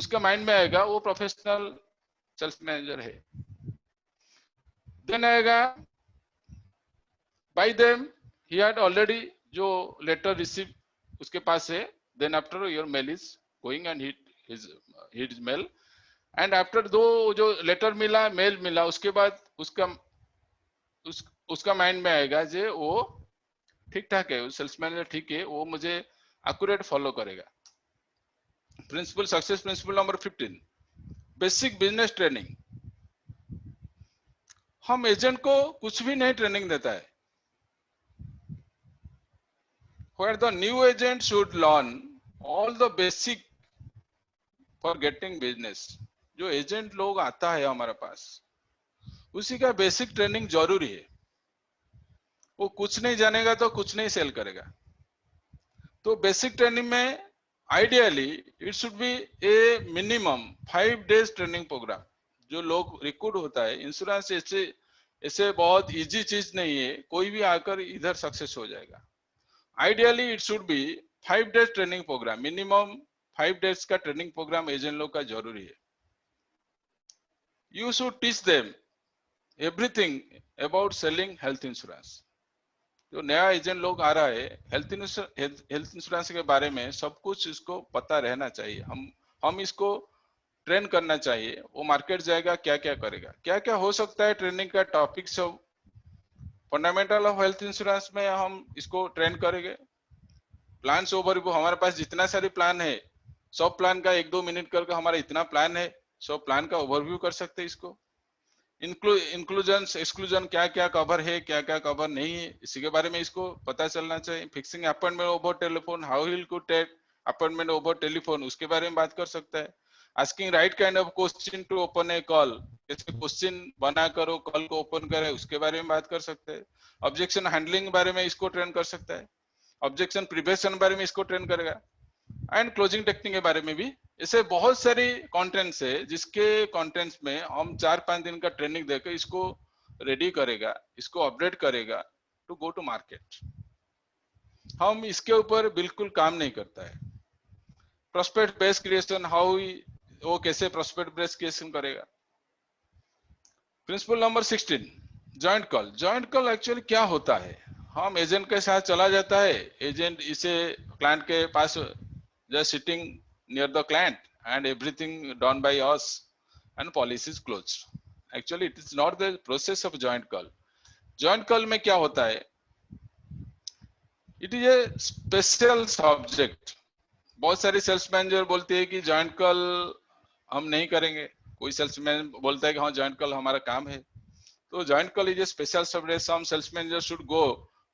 उसके माइंड में आएगा वो प्रोफेशनल सेल्स मैनेजर है. देन आएगा by them he had already जो लेटर रिसीव उसके पास है. Then after your mail is going and his mail and after दो जो लेटर मिला मेल मिला उसके बाद उसका माइंड में आएगा जे वो ठीक ठाक है, सेल्स मैनेजर ठीक है, वो मुझे एक्यूरेट फॉलो करेगा. Principle success principle number 15 basic business training. हम एजेंट को कुछ भी नहीं ट्रेनिंग देता है. where the new agent should learn all the basic for getting business. जो एजेंट लोग आता है हमारे पास उसी का बेसिक ट्रेनिंग जरूरी है. वो कुछ नहीं जानेगा तो कुछ नहीं सेल करेगा. तो बेसिक ट्रेनिंग में ideally it should be a minimum 5 days training program. जो लोग रिक्रूट होता है इंश्योरेंस ऐसे बहुत इजी चीज नहीं है, कोई भी आकर इधर सक्सेस हो जाएगा. Ideally it should be 5 days training program. Minimum 5 days का ट्रेनिंग प्रोग्राम एजेंट लोग का जरूरी है. You should teach them everything about selling health insurance. जो नया एजेंट लोग आ रहा है हेल्थ इंश्योरेंस के बारे में सब कुछ इसको पता रहना चाहिए. हम इसको ट्रेन करना चाहिए. वो मार्केट जाएगा क्या क्या करेगा, क्या क्या हो सकता है. ट्रेनिंग का टॉपिक सब फंडामेंटल ऑफ हेल्थ इंश्योरेंस में हम इसको ट्रेन करेंगे. प्लान ओवरव्यू हमारे पास जितना सारे प्लान है सब प्लान का 1-2 मिनट करके हमारा इतना प्लान है, सब प्लान का ओवरव्यू कर सकते हैं. इसको इंक्लूजन एक्सक्लूजन क्या क्या कवर है क्या क्या कवर नहीं है इसी के बारे में इसको पता चलना चाहिए. Fixing appointment over telephone, how he could take appointment over telephone उसके बारे में बात कर सकता है. Asking right kind of question to open a call, कैसे क्वेश्चन बना करो कॉल को ओपन करे उसके बारे में बात कर सकते हैं. ऑब्जेक्शन हैंडलिंग बारे में इसको ट्रेन कर सकता है. ऑब्जेक्शन प्रिवेंशन बारे में इसको ट्रेन करेगा. एंड क्लोजिंग टेक्निक के बारे में भी. ऐसे बहुत सारी कंटेंट्स है जिसके कंटेंट्स में हम 4-5 दिन का ट्रेनिंग देकर इसको रेडी करेगा, इसको अपडेट करेगा टू गो टू मार्केट. हम इसके ऊपर बिल्कुल काम नहीं करता है. प्रोस्पेक्ट बेस क्रिएशन, वो कैसे प्रोस्पेक्ट बेस क्रिएशन करेगा. Principle number 16 joint call. Joint call actually क्या होता है. हम एजेंट के साथ चला जाता है, एजेंट इसे क्लाइंट के पास just sitting near the client and everything done by us and policy is closed. Actually it is not the process of joint call. Joint call में क्या होता है, it is a special subject. बहुत सारे sales manager बोलते हैं कि joint call हम नहीं करेंगे, कोई सेल्स मैन बोलता है कि हाँ जॉइंट कॉल हमारा काम है. तो joint call is a special subject. Some sales manager should go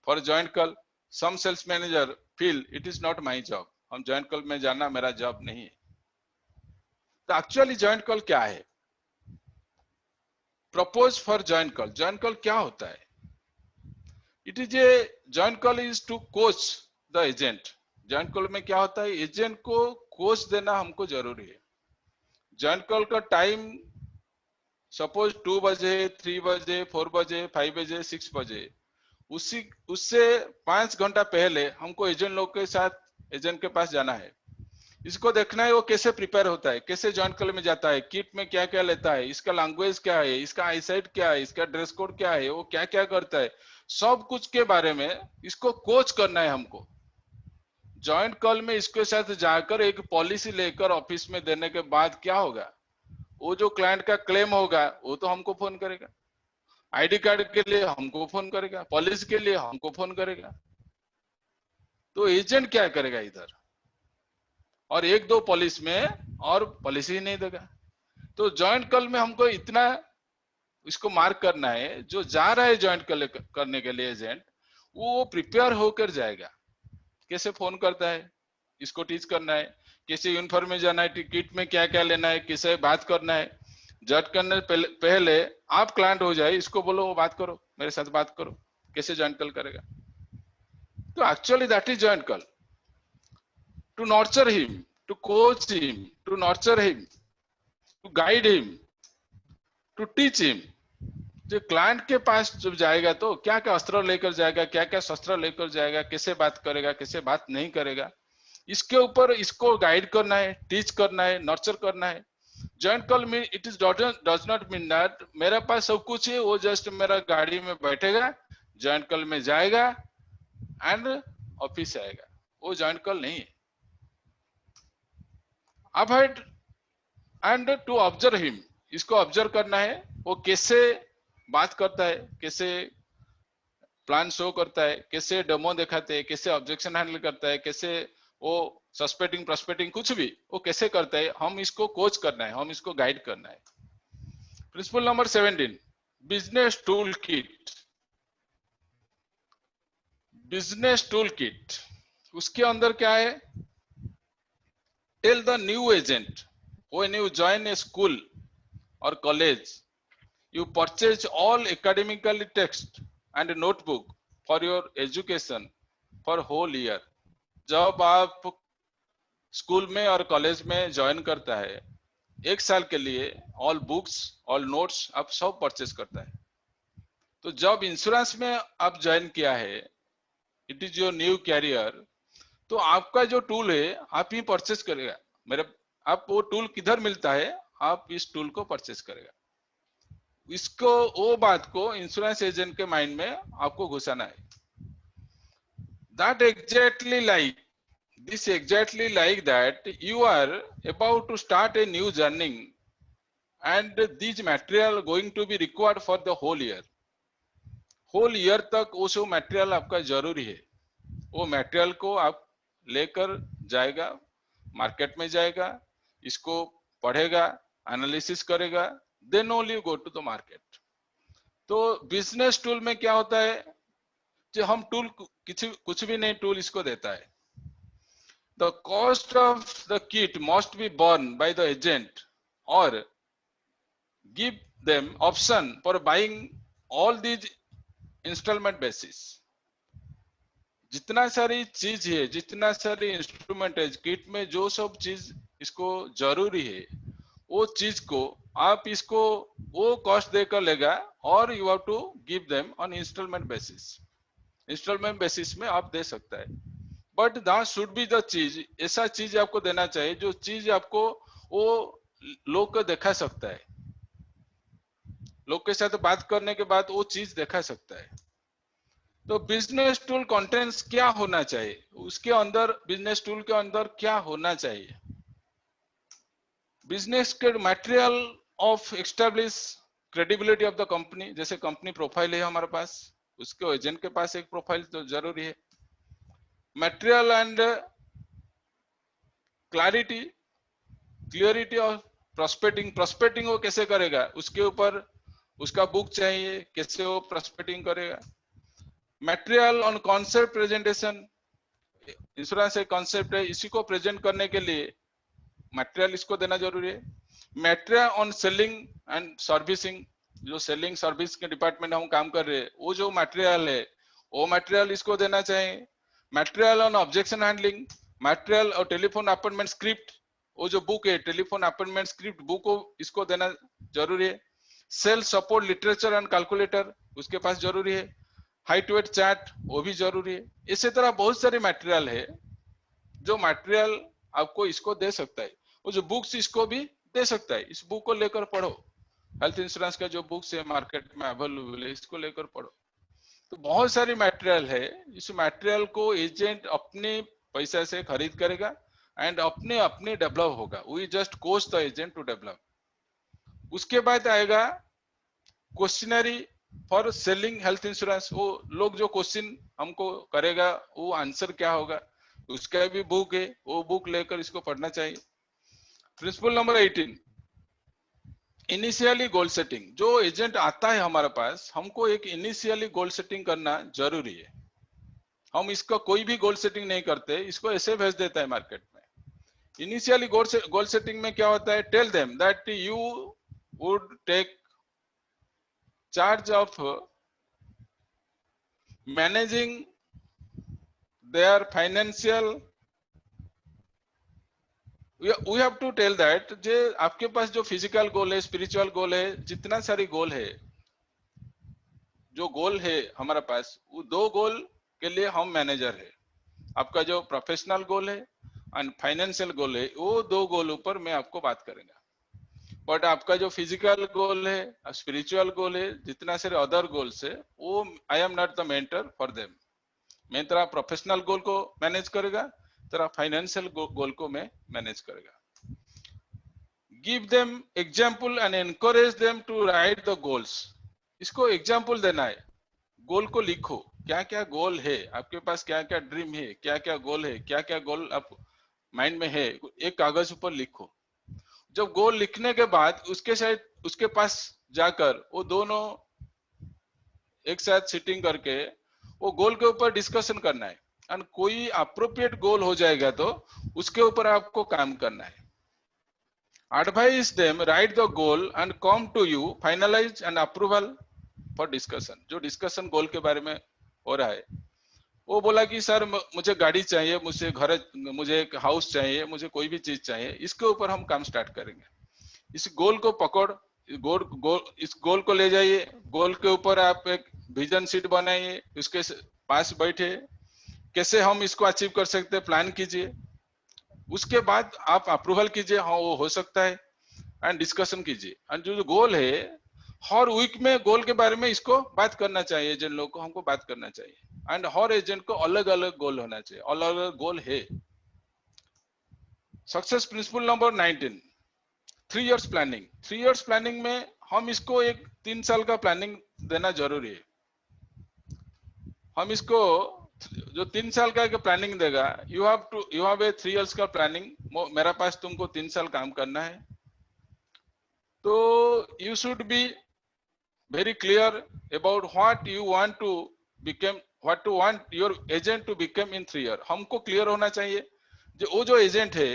for joint call. Some sales manager feel it is not my job, हम जॉइंट कॉल में जाना मेरा जॉब नहीं है. तो एक्चुअली जॉइंट कॉल क्या है. Purpose for joint call. Joint call क्या होता है. It is a joint call is to coach the agent. Joint call में क्या होता है, एजेंट को कोच देना हमको जरूरी है. जॉइंट कॉल का टाइम सपोज 2 बजे, 3 बजे, 4 बजे, 5 बजे, 6 बजे, उससे 5 घंटा पहले हमको एजेंट लोग के साथ एजेंट के पास जाना है. इसको देखना है वो कैसे प्रिपेयर होता है, कैसे जॉइंट कॉल में जाता है, किट में क्या क्या लेता है, इसका लैंग्वेज क्या है, इसका आईसाइट क्या है, इसका ड्रेस कोड क्या है, वो क्या क्या करता है, सब कुछ के बारे में इसको कोच करना है हमको. जॉइंट कॉल में इसके साथ जाकर एक पॉलिसी लेकर ऑफिस में देने के बाद क्या होगा, वो जो क्लाइंट का क्लेम होगा वो तो हमको फोन करेगा, आईडी कार्ड के लिए हमको फोन करेगा, पॉलिसी के लिए हमको फोन करेगा। तो एजेंट क्या करेगा इधर, और एक दो पॉलिसी में और पॉलिसी ही नहीं देगा। तो ज्वाइंट कॉल में हमको इतना इसको मार्क करना है, जो जा रहा है ज्वाइंट कॉल करने के लिए एजेंट, वो प्रिपेयर होकर जाएगा। कैसे फोन करता है इसको टीच करना है, कैसे यूनिफॉर्म में जाना है, टिकट में क्या क्या लेना है, किसे बात करना है। जज करने पहले आप क्लाइंट हो जाए, इसको बोलो वो बात करो, मेरे साथ बात करो, कैसे ज्वाइंट कॉल करेगा। तो actually that is joint call, to nurture him, to coach him, to nurture him, to guide him, to teach him. जो क्लाइंट के पास जब जाएगा तो क्या क्या अस्त्र लेकर जाएगा, क्या क्या शस्त्र लेकर जाएगा, कैसे बात करेगा, कैसे बात नहीं करेगा, इसके ऊपर इसको गाइड करना है, टीच करना है, नर्चर करना है। ज्वाइंट कॉल में it is does not mean that मेरे पास सब कुछ है, वो जस्ट मेरा गाड़ी में बैठेगा, ज्वाइंट कॉल में जाएगा एंड ऑफिस आएगा। वो ज्वाइंट कॉल नहीं है। Avoid and to observe him, इसको ऑब्जर्व करना है, वो कैसे बात करता है, कैसे प्लान शो करता है, कैसे डेमो दिखाते हैं, कैसे ऑब्जेक्शन हैंडल करता है, कैसे वो सस्पेक्टिंग प्रस्पेक्टिंग कुछ भी वो कैसे करता है, हम इसको कोच करना है, हम इसको गाइड करना है। Principle number 17, business tool kit. Business tool kit, उसके अंदर क्या है, tell the new agent when you join a school or college, you purchase all academically text and notebook for your education for whole year। जब आप school में और college में join करता है, एक साल के लिए ऑल बुक्स ऑल नोट्स आप सब परचेज करता है। तो जब इंश्योरेंस में आप ज्वाइन किया है, it is your new career, तो आपका जो टूल है आप ही परचेज करेगा। मेरे आप वो टूल किधर मिलता है, आप इस टूल को परचेज करेगा। इसको वो बात को इंश्योरेंस एजेंट के माइंड में आपको घुसाना है। That exactly like this, exactly like that you are about to start a new journey and this material going to be required for the whole year। Whole year तक वो सब material आपका जरूरी है। वो मटेरियल को आप लेकर जाएगा, मार्केट में जाएगा, इसको पढ़ेगा, एनालिसिस करेगा, then only you go to the market. तो बिजनेस टूल में क्या होता है, जो हम टूल कुछ भी नहीं टूल इसको देता है। The cost of the kit must be borne by the agent or give them option for buying all these installment basis. जितना सारी चीज है, जितना सारी इंस्ट्रूमेंट है किट में, जो सब चीज इसको जरूरी है, वो चीज को आप इसको वो कॉस्ट देकर लेगा और you have to give them on installment basis. Installment basis में आप दे सकता है, but that should be the चीज, ऐसा चीज आपको देना चाहिए जो चीज आपको वो लोग को दिखा सकता है, लोग के साथ बात करने के बाद वो चीज दिखा सकता है। तो बिजनेस टूल कंटेंट्स क्या होना चाहिए, उसके अंदर बिजनेस टूल के अंदर क्या होना चाहिए। बिजनेस के material of establish credibility of the company, जैसे कंपनी प्रोफाइल है हमारे पास, उसके एजेंट के पास एक प्रोफाइल तो जरूरी है। Material and clarity of prospecting, prospecting वो कैसे करेगा, उसके ऊपर उसका बुक चाहिए, कैसे वो प्रोस्पेक्टिंग करेगा। Material on concept presentation, insurance एक कॉन्सेप्ट है, इसी को प्रेजेंट करने के लिए मटेरियल इसको देना जरूरी है। Material on selling and servicing, जो सेलिंग सर्विस के डिपार्टमेंट में हम काम कर रहे हैं, वो जो मटेरियल है वो मटेरियल इसको देना चाहिए। Material on objection handling, material और टेलीफोन अपॉइंटमेंट स्क्रिप्ट, वो जो बुक है टेलीफोन अपॉइंटमेंट स्क्रिप्ट बुक को इसको देना जरूरी है। Sale support literature and calculator उसके पास जरूरी है। हाइट वेट चार्ट वो भी जरूरी है। इसी तरह बहुत सारे मटेरियल है जो मटेरियल आपको इसको दे सकता है। वो जो बुक्स इसको भी दे सकता है, इस बुक को लेकर पढ़ो, हेल्थ इंश्योरेंस का जो बुक्स है मार्केट में अवेलेबल है, इसको लेकर पढ़ो। तो बहुत सारी मटेरियल है, इस मटेरियल को एजेंट अपने पैसा से खरीद करेगा एंड अपने अपने डेवलप होगा। We just coach the agent to develop. उसके बाद आएगा questionnaire for selling health insurance. वो लोग जो क्वेश्चन हमको करेगा वो आंसर क्या होगा, उसका भी बुक है, वो बुक लेकर इसको पढ़ना चाहिए। Principle number 18, initially goal setting. जो एजेंट आता है हमारे पास, हमको एक इनिशियली गोल सेटिंग करना जरूरी है। हम इसका कोई भी गोल सेटिंग नहीं करते, इसको ऐसे भेज देता है मार्केट में। इनिशियली गोल सेटिंग में क्या होता है, tell them that you would take charge of managing their financial. We have to tell that जे आपके पास जो फिजिकल गोल है, स्पिरिचुअल गोल है, जितना सारी गोल है, जो गोल है हमारे पास, वो 2 गोल के लिए हम मैनेजर है। आपका जो प्रोफेशनल गोल है एंड फाइनेंशियल गोल है, वो 2 गोल ऊपर मैं आपको बात करेंगे। बट आपका जो फिजिकल गोल है, स्पिरिचुअल गोल है, जितना सारे अदर गोल्स है, वो I am not the mentor for them. मैं तेरा प्रोफेशनल गोल को मैनेज करेगा, तेरा फाइनेंशियल गोल को मैं मैनेज करेगा। Give them example and encourage them to write the goals. इसको एग्जाम्पल देना है, गोल को लिखो, क्या क्या गोल है आपके पास, क्या क्या ड्रीम है, क्या क्या गोल है, क्या क्या गोल आप माइंड में है, एक कागज ऊपर लिखो। जब गोल लिखने के बाद उसके पास जाकर वो दोनों एक साथ सिटिंग करके वो गोल के ऊपर डिस्कशन करना है। एंड कोई अप्रोप्रिएट गोल हो जाएगा तो उसके ऊपर आपको काम करना है। Advise them write the goal and come to you finalize and approval for discussion. जो डिस्कशन गोल के बारे में हो रहा है, वो बोला कि सर मुझे गाड़ी चाहिए, मुझे घर, मुझे एक हाउस चाहिए, मुझे कोई भी चीज चाहिए, इसके ऊपर हम काम स्टार्ट करेंगे। इस गोल को पकड़, इस गोल को ले जाइए, गोल के ऊपर आप एक विजन शीट बनाइए, उसके पास बैठे, कैसे हम इसको अचीव कर सकते हैं प्लान कीजिए। उसके बाद आप अप्रूवल कीजिए, हाँ वो हो सकता है, एंड डिस्कशन कीजिए। एंड जो गोल है, हर वीक में गोल के बारे में इसको बात करना चाहिए, जिन लोगों को हमको बात करना चाहिए। एंड हर एजेंट को अलग अलग गोल होना चाहिए, अलग अलग गोल है। Success principle number 19, 3 years planning. 3 years planning में हम इसको एक 3 साल का प्लानिंग देना जरूरी है। हम इसको जो 3 साल का प्लानिंग देगा, यू हैव ए 3 इयर्स का प्लानिंग। मेरा पास तुमको 3 साल काम करना है, तो you should be very clear about what you want to become, what to want your agent to become in 3 years। हमको क्लियर होना चाहिए जो एजेंट है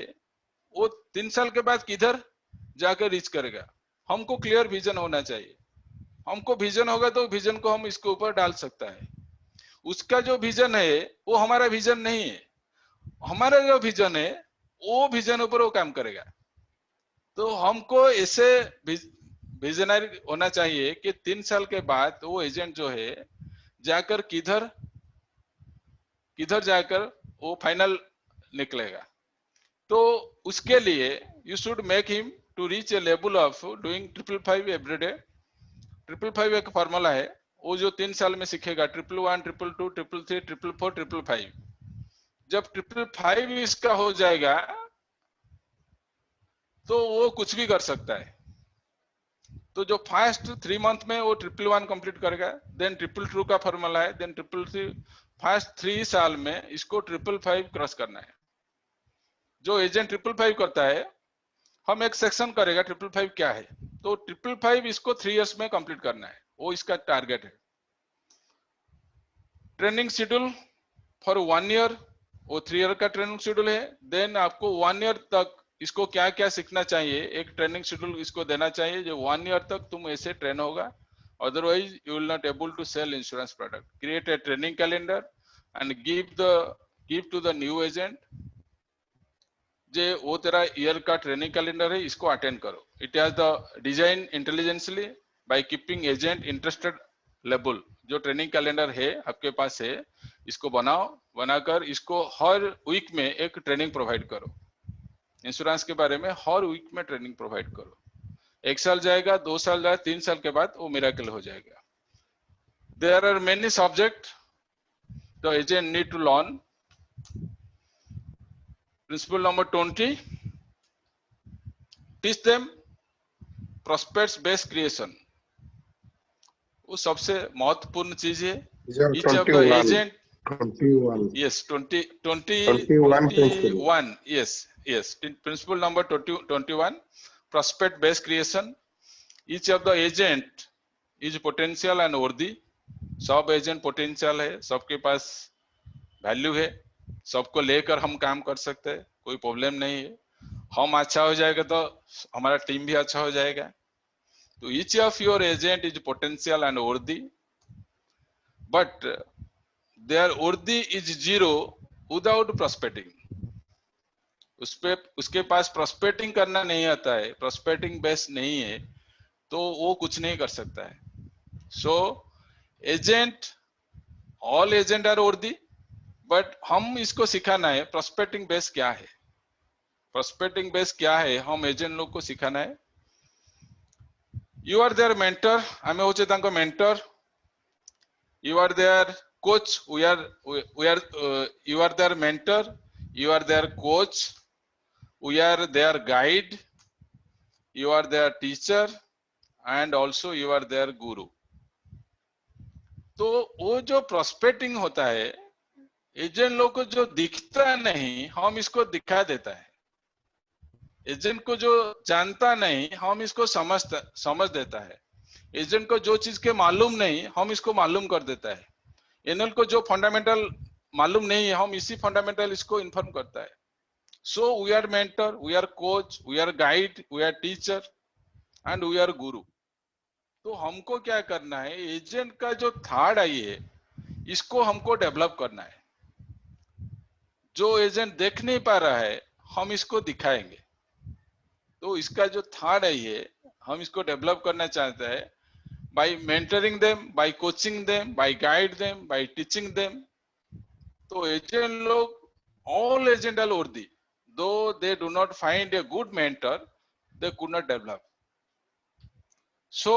वो 3 साल के बाद किधर जाकर रीच करेगा। हमको क्लियर विजन होना चाहिए। हमको विजन होगा तो विजन को हम इसके ऊपर डाल सकता है। उसका जो विजन है वो हमारा विजन नहीं है, हमारा जो विजन है वो विजन ऊपर वो काम करेगा। तो हमको ऐसे विजनरी होना चाहिए कि 3 साल के बाद वो एजेंट जो है जाकर किधर जाकर वो फाइनल निकलेगा। तो उसके लिए you should make him to reach a level of doing 555 every day. 555 एक फॉर्मूला है, वो जो 3 साल में सीखेगा, 111, 222, 333, 444, 555। जब 555 इसका हो जाएगा तो वो कुछ भी कर सकता है। तो जो फर्स्ट 3 मंथ में वो 111 कंप्लीट करेगा, देन 222 का फॉर्मूला है, देन 333। फर्स्ट 3 साल में इसको 555 क्रॉस करना है। जो एजेंट 555 करता है, हम एक सेक्शन करेगा 555 क्या है, तो 555 इसको 3 इयर्स में कंप्लीट करना है, वो इसका टारगेट है। ट्रेनिंग शेड्यूल फॉर 1 ईयर, वो 3 ईयर का ट्रेनिंग शेड्यूल है। देन आपको 1 ईयर तक इसको क्या क्या सीखना चाहिए, एक ट्रेनिंग शेड्यूल इसको देना चाहिए जो 1 ईयर तक तुम ऐसे ट्रेन होगा, otherwise you will not able to sell insurance product. Create a training calendar and give to the new agent, जे वो तेरा ईयर का ट्रेनिंग कैलेंडर है, इसको अटेंड करो। It has the design intelligently by keeping agent interested level. जो training calendar है आपके पास है, इसको बनाओ, बनाकर इसको हर वीक में एक ट्रेनिंग प्रोवाइड करो। इंश्योरेंस के बारे में हर वीक में ट्रेनिंग प्रोवाइड करो। 1 साल जाएगा, 2 साल जाएगा, 3 साल के बाद वो मिरेकल हो जाएगा। There are many subject the agent need to learn. Principle number 20, teach them prospects based creation, वो सबसे महत्वपूर्ण चीज है. Sir, Each of the 21. agent, 21. yes, 21 principle. 21, yes, principle number 21, prospect based creation. Each of the agent is potential and worthy. सब agent potential है, सबके पास value है, सबको लेकर हम काम कर सकते हैं, कोई प्रॉब्लम नहीं है. हम अच्छा हो जाएगा तो हमारा टीम भी अच्छा हो जाएगा. तो each of your agent is potential and worthy, but their worthy is zero without prospecting. उसके पास prospecting करना नहीं आता है, prospecting बेस नहीं है, तो वो कुछ नहीं कर सकता है. So agent, all agent are worthy, but हम इसको सिखाना है prospecting बेस क्या है. prospecting बेस क्या है, हम एजेंट लोग को सिखाना है. You are their mentor, आमे होचे तांको mentor. You are their coach, you are their mentor, you are their coach, we are their guide, you are their teacher, and also you are their guru. तो वो जो prospecting होता है, agent लोग को जो दिखता नहीं, हम इसको दिखा देता है. एजेंट को जो जानता नहीं, हम इसको समझ देता है. एजेंट को जो चीज के मालूम नहीं, हम इसको मालूम कर देता है. एनएल को जो फंडामेंटल मालूम नहीं है, हम इसी फंडामेंटल इसको इन्फॉर्म करता है. So we are mentor, we are coach, we are guide, we are teacher and we are guru. तो हमको क्या करना है, एजेंट का जो थर्ड आई है, इसको हमको डेवलप करना है. जो एजेंट देख नहीं पा रहा है, हम इसको दिखाएंगे. तो इसका जो थर्ड आई है, हम इसको डेवलप करना चाहते हैं. By mentoring them, by coaching them, by guide them, by teaching them. तो agent लोग, all agent are worthy. Though they do not find a good mentor, they could not develop. So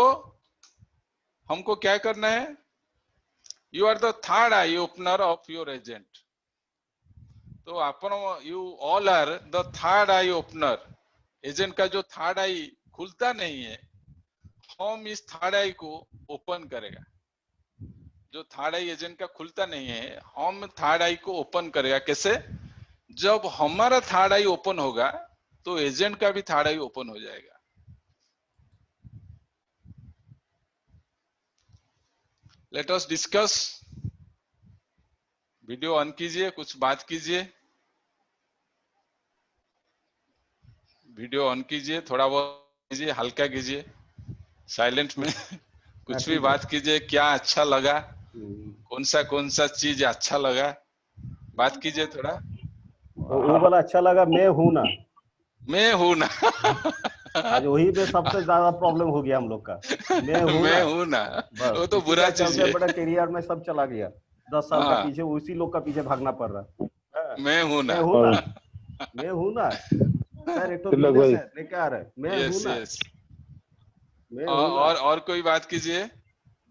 हमको क्या करना है? You are the third eye opener of your agent. तो अपन, you all are the third eye opener. Agent का जो third आई खुलता नहीं है, हम इस थर्ड आई को ओपन करेगा. जो थर्ड आई एजेंट का खुलता नहीं है, हम थर्ड आई को ओपन करेगा. कैसे? जब हमारा थर्ड आई ओपन होगा, तो एजेंट का भी थर्ड आई ओपन हो जाएगा. Let us discuss. Video on कीजिए, कुछ बात कीजिए. वीडियो ऑन कीजिए, थोड़ा बहुत कीजिए, हल्का कीजिए, साइलेंट में कुछ भी बात कीजिए. क्या अच्छा लगा, कौन सा चीज अच्छा लगा, बात कीजिए थोड़ा. वो वाला अच्छा लगा, मैं हूं ना. आज वही पे सबसे ज्यादा प्रॉब्लम हो गया हम लोग का. मैं हूं ना. वो तो बुरा चीज है. बड़ा करियर में सब चला गया. 10 साल का पीछे उसी लोग का पीछे भागना पड़ रहा. मैं हूं ना. मैं हूं ना. सर एक तो क्या रहा है, मैं हूं ना. और कोई बात कीजिए.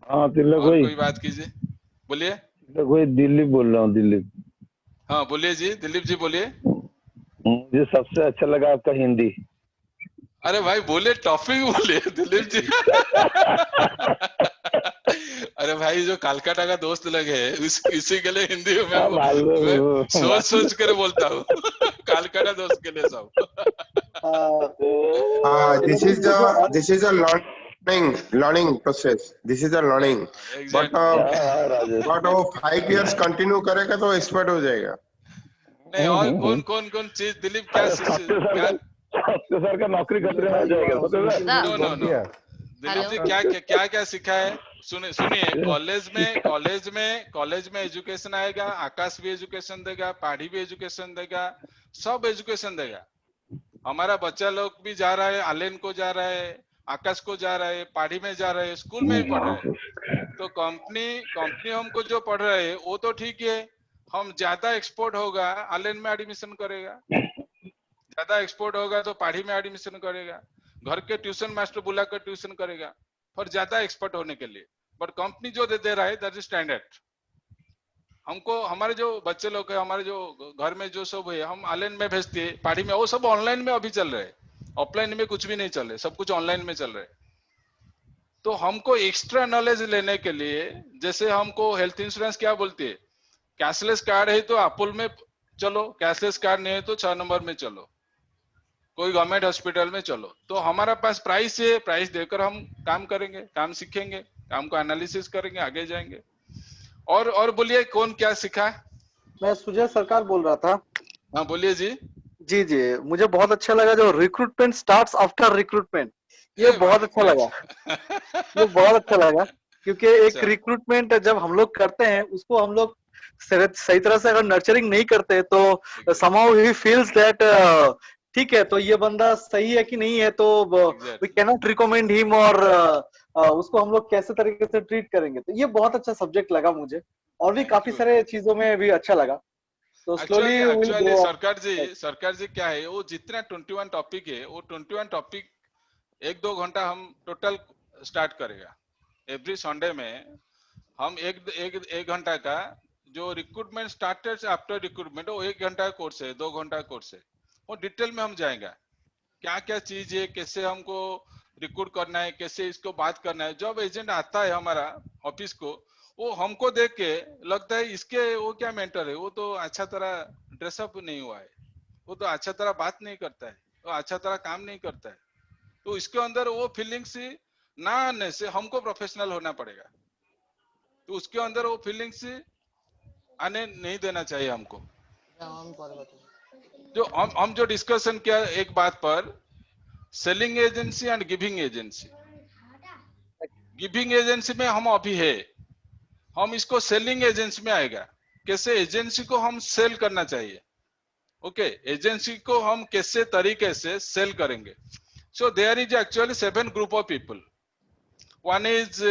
हाँ तिलक भाई, कोई बात कीजिए, बोलिए. कोई दिलीप बोल रहा हूँ. दिलीप. हाँ बोलिए जी, दिलीप जी बोलिए. मुझे सबसे अच्छा लगा आपका हिंदी. अरे भाई बोले, टॉपिक बोले दिलीप जी. अरे भाई जो कलकत्ता का दोस्त लगे, इसी के लिए हिंदी में सोच कर बोलता हूँ. कलकत्ता दोस्त के लिए सब. This is a learning process. This is a learning. Exactly. But वो 5 years continue करेगा तो एक्सपर्ट हो जाएगा. नहीं, और कौन चीज दिलीप क्या सर का नौकरी खतरे में आ जाएगा. नो. दिलीप जी क्या सिखा है, सुनिए. कॉलेज में एजुकेशन आएगा, आकाश भी एजुकेशन देगा, पाढ़ी भी एजुकेशन देगा, सब एजुकेशन देगा. हमारा बच्चा लोग भी जा रहा है, आलेन को जा रहा है, आकाश को जा रहा है, पाढ़ी में जा रहा है, स्कूल में भी पढ़ रहा है. तो कंपनी हमको जो पढ़ रहे हैं वो तो ठीक है. हम ज्यादा एक्सपोर्ट होगा, आलेन में एडमिशन करेगा. ज्यादा एक्सपोर्ट होगा तो पाढ़ी में एडमिशन करेगा. घर के ट्यूशन मास्टर बुलाकर ट्यूशन करेगा पर ज्यादा एक्सपर्ट होने के लिए. बट कंपनी जो दे रहा है दैट इज स्टैंडर्ड. हमको हमारे जो बच्चे लोग है, हमारे जो घर में जो सब है, हम आलेन में भेजते हैं, पाढ़ी में, वो सब ऑनलाइन में अभी चल रहे हैं. ऑफलाइन में कुछ भी नहीं चल रहे, सब कुछ ऑनलाइन में चल रहे। तो हमको एक्स्ट्रा नॉलेज लेने के लिए, जैसे हमको हेल्थ इंश्योरेंस क्या बोलती है, कैशलेस कार्ड है तो अपोलो में चलो, कैशलेस कार्ड नहीं है तो 6 नंबर में चलो, कोई गवर्नमेंट हॉस्पिटल में चलो। तो हमारा पास प्राइस है, प्राइस देकर हम काम करेंगे, काम सीखेंगे, काम को एनालिसिस करेंगे, आगे जाएंगे। और बोलिए कौन क्या सीखा? मैं सुजय सरकार बोल रहा था। हाँ बोलिए जी। जी जी, मुझे बहुत अच्छा लगा जो रिक्रूटमेंट स्टार्ट्स आफ्टर रिक्रूटमेंट, ये बहुत अच्छा लगा। ये बहुत अच्छा लगा क्योंकि एक रिक्रूटमेंट जब हम लोग करते हैं उसको हम लोग सही तरह से अगर नर्चरिंग नहीं करते तो somehow he feels that ठीक है तो ये बंदा सही है कि नहीं है, तो we can not recommend him, और उसको हम लोग कैसे तरीके से ट्रीट करेंगे। तो ये बहुत अच्छा सब्जेक्ट लगा मुझे, और भी काफी सारे चीजों में भी अच्छा लगा। तो स्लोली एक्चुअली सरकार जी क्या है, वो जितना 21 टॉपिक है, वो 21 टॉपिक 1-2 घंटा हम टोटल स्टार्ट करेगा। एवरी संडे में हम एक घंटा का जो रिक्रूटमेंट स्टार्टर्स आफ्टर रिक्रूटमेंट, वो 1 घंटा का कोर्स है, 2 घंटा का कोर्स है। वो डिटेल में हम जाएंगे, क्या क्या चीज है, कैसे हमको रिक्रूट करना है, कैसे इसको बात करना है। जब एजेंट आता है हमारा ऑफिस को, वो हमको देख के लगता है इसके वो क्या मेंटर है, वो तो अच्छा तरह ड्रेसअप नहीं हुआ है, वो तो अच्छा तरह बात नहीं करता है, वो अच्छा तरह काम नहीं करता है। तो इसके अंदर वो फीलिंग्स ना आने से हमको प्रोफेशनल होना पड़ेगा। तो उसके अंदर वो फीलिंग्स आने नहीं देना चाहिए हमको। जो हम जो डिस्कशन किया एक बात पर, selling agency and giving agency. Giving agency में हम अभी है, हम इसको सेलिंग एजेंसी में आएगा, कैसे एजेंसी को हम सेल करना चाहिए। ओके, एजेंसी को हम कैसे तरीके से सेल करेंगे। So there is actually 7 group of people. One is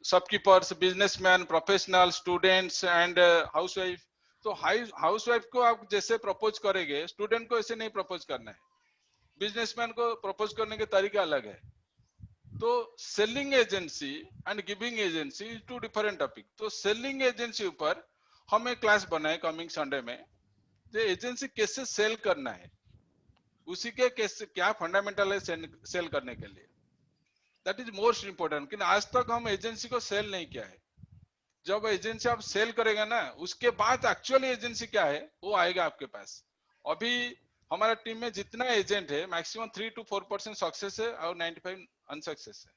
shopkeepers, businessman, professional, students and housewife. तो हाउसवाइफ को आप जैसे प्रपोज करेंगे, स्टूडेंट को ऐसे नहीं प्रपोज करना है, बिजनेसमैन को प्रपोज करने के तरीका अलग है। तो selling agency and giving agency is 2 different topic. तो सेलिंग एजेंसी ऊपर हम एक क्लास बनाए कमिंग संडे में, जो एजेंसी कैसे सेल करना है, उसी के कैसे क्या फंडामेंटल है सेल करने के लिए, दैट इज मोस्ट इंपोर्टेंट। लेकिन आज तक हम एजेंसी को सेल नहीं किया है। जब एजेंसी आप सेल करेगा ना, उसके बाद एक्चुअली एजेंसी क्या है वो आएगा आपके पास। अभी हमारा टीम में जितना एजेंट है, मैक्सिमम 3 to 4% सक्सेस है और 95 अनसक्सेस है,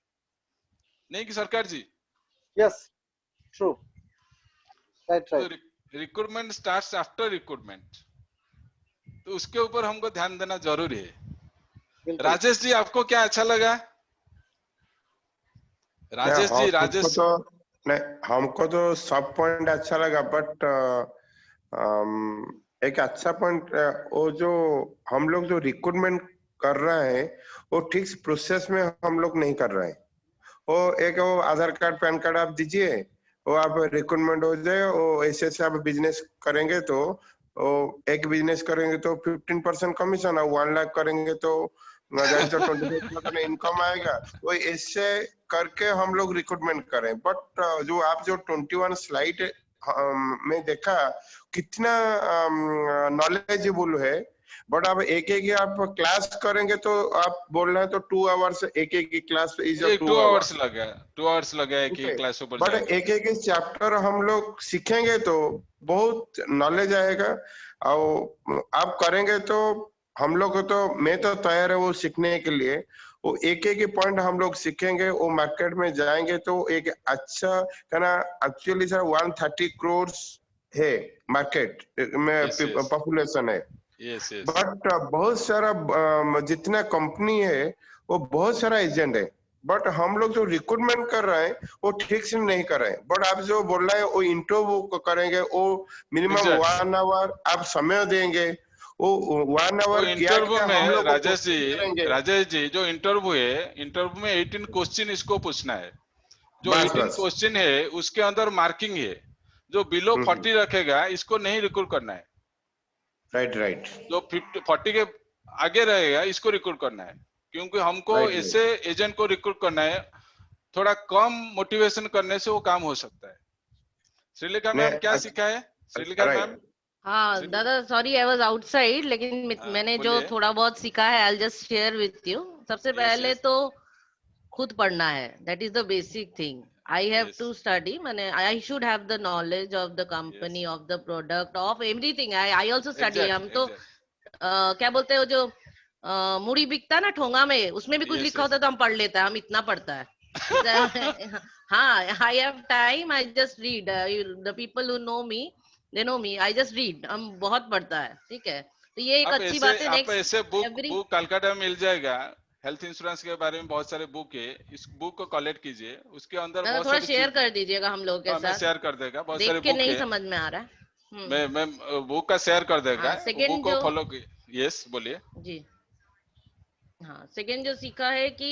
नहीं कि सरकार जी? Yes, true, right right. Recruitment starts after recruitment, तो उसके ऊपर हमको ध्यान देना जरूरी है। राजेश जी, आपको क्या अच्छा लगा? राजेश जी, राजेश। नहीं, हमको तो सब पॉइंट अच्छा लगा, बट एक अच्छा पॉइंट, वो जो हम लोग जो रिक्रूटमेंट कर रहे हैं वो ठीक प्रोसेस में हम लोग नहीं कर रहे हैं। वो एक वो आधार कार्ड पैन कार्ड आप दीजिए, वो आप रिक्रूटमेंट हो जाए, वो ऐसे से आप बिजनेस करेंगे तो वो एक बिजनेस करेंगे तो 15% कमीशन, और 1 लाख करेंगे तो 25% इनकम आएगा। वो ऐसे करके हम लोग रिक्रूटमेंट करें। बट जो आप जो 21 स्लाइड में देखा, कितना नॉलेजेबल है। बट आप एक आप क्लास करेंगे तो आप बोल रहे हैं तो 2 आवर्स एक क्लास इज 2 आवर्स लगा, 2 आवर्स लगा एक क्लास ऊपर। बट एक चैप्टर हम लोग सीखेंगे तो बहुत नॉलेज आएगा, और आप करेंगे तो हम लोग तो मैं तो तैयार है वो सीखने के लिए। वो एक पॉइंट हम लोग सीखेंगे, वो मार्केट में जाएंगे तो एक अच्छा कहना। एक्चुअली सर 130 करोड़ है मार्केट में, पॉपुलेशन है। बट बहुत सारा जितना कंपनी है वो बहुत सारा एजेंट है, बट हम लोग जो रिक्रूटमेंट कर रहे हैं वो ठीक से नहीं कर रहे हैं। बट आप जो बोल रहे हैं वो इंटरव्यू करेंगे, वो मिनिमम 1 आवर आप समय देंगे, वो 1 आवर इंटरव्यू में राजेश जी जो इंटरव्यू है, इंटरव्यू में 18 क्वेश्चन इसको पूछना है। जो 18 क्वेश्चन है उसके अंदर मार्किंग है, जो बिलो 40 रखेगा इसको नहीं रिक्रूट करना है। राइट। जो 40 के आगे रहेगा इसको रिक्रूट करना है, क्योंकि हमको ऐसे एजेंट को रिक्रूट करना है, थोड़ा कम मोटिवेशन करने से वो काम हो सकता है। श्रीलेखा मैम क्या सीखा है? श्रीलेखा मैम हाँ दादा, सॉरी आई वाज आउटसाइड, लेकिन मैंने जो बोलिए। थोड़ा बहुत सीखा है, I just share with you. सबसे पहले तो खुद पढ़ना है, that is the basic thing. I have to study, माने I should have the knowledge of the company, of the product, of everything. I also study. हम तो क्या बोलते हो, जो मुड़ी बिकता है ना ठोंगा में, उसमें भी कुछ लिखा होता है तो हम पढ़ लेते हैं, हम इतना पढ़ता है। हाँ, I have time, I just read. The people who know me, they know me, I just read. हम बहुत पढ़ता है, ठीक है। तो ये एक अच्छी बात है। आप ऐसे बुक कलकत्ता में मिल जाएगा, हेल्थ इंश्योरेंस के बारे में बहुत सारे बुक है, इस बुक को कलेक्ट कीजिए, उसके अंदर बहुत थोड़ा सारी शेयर कर दीजिएगा हम लोगों के साथ। शेयर कर देगा, बहुत सारे देख के बुक नहीं है, समझ में आ रहा है। मैं बुक का शेयर कर देगा, सेकंड बुक को जो फॉलो। यस, बोलिए जी। हाँ, सेकंड जो सीखा है कि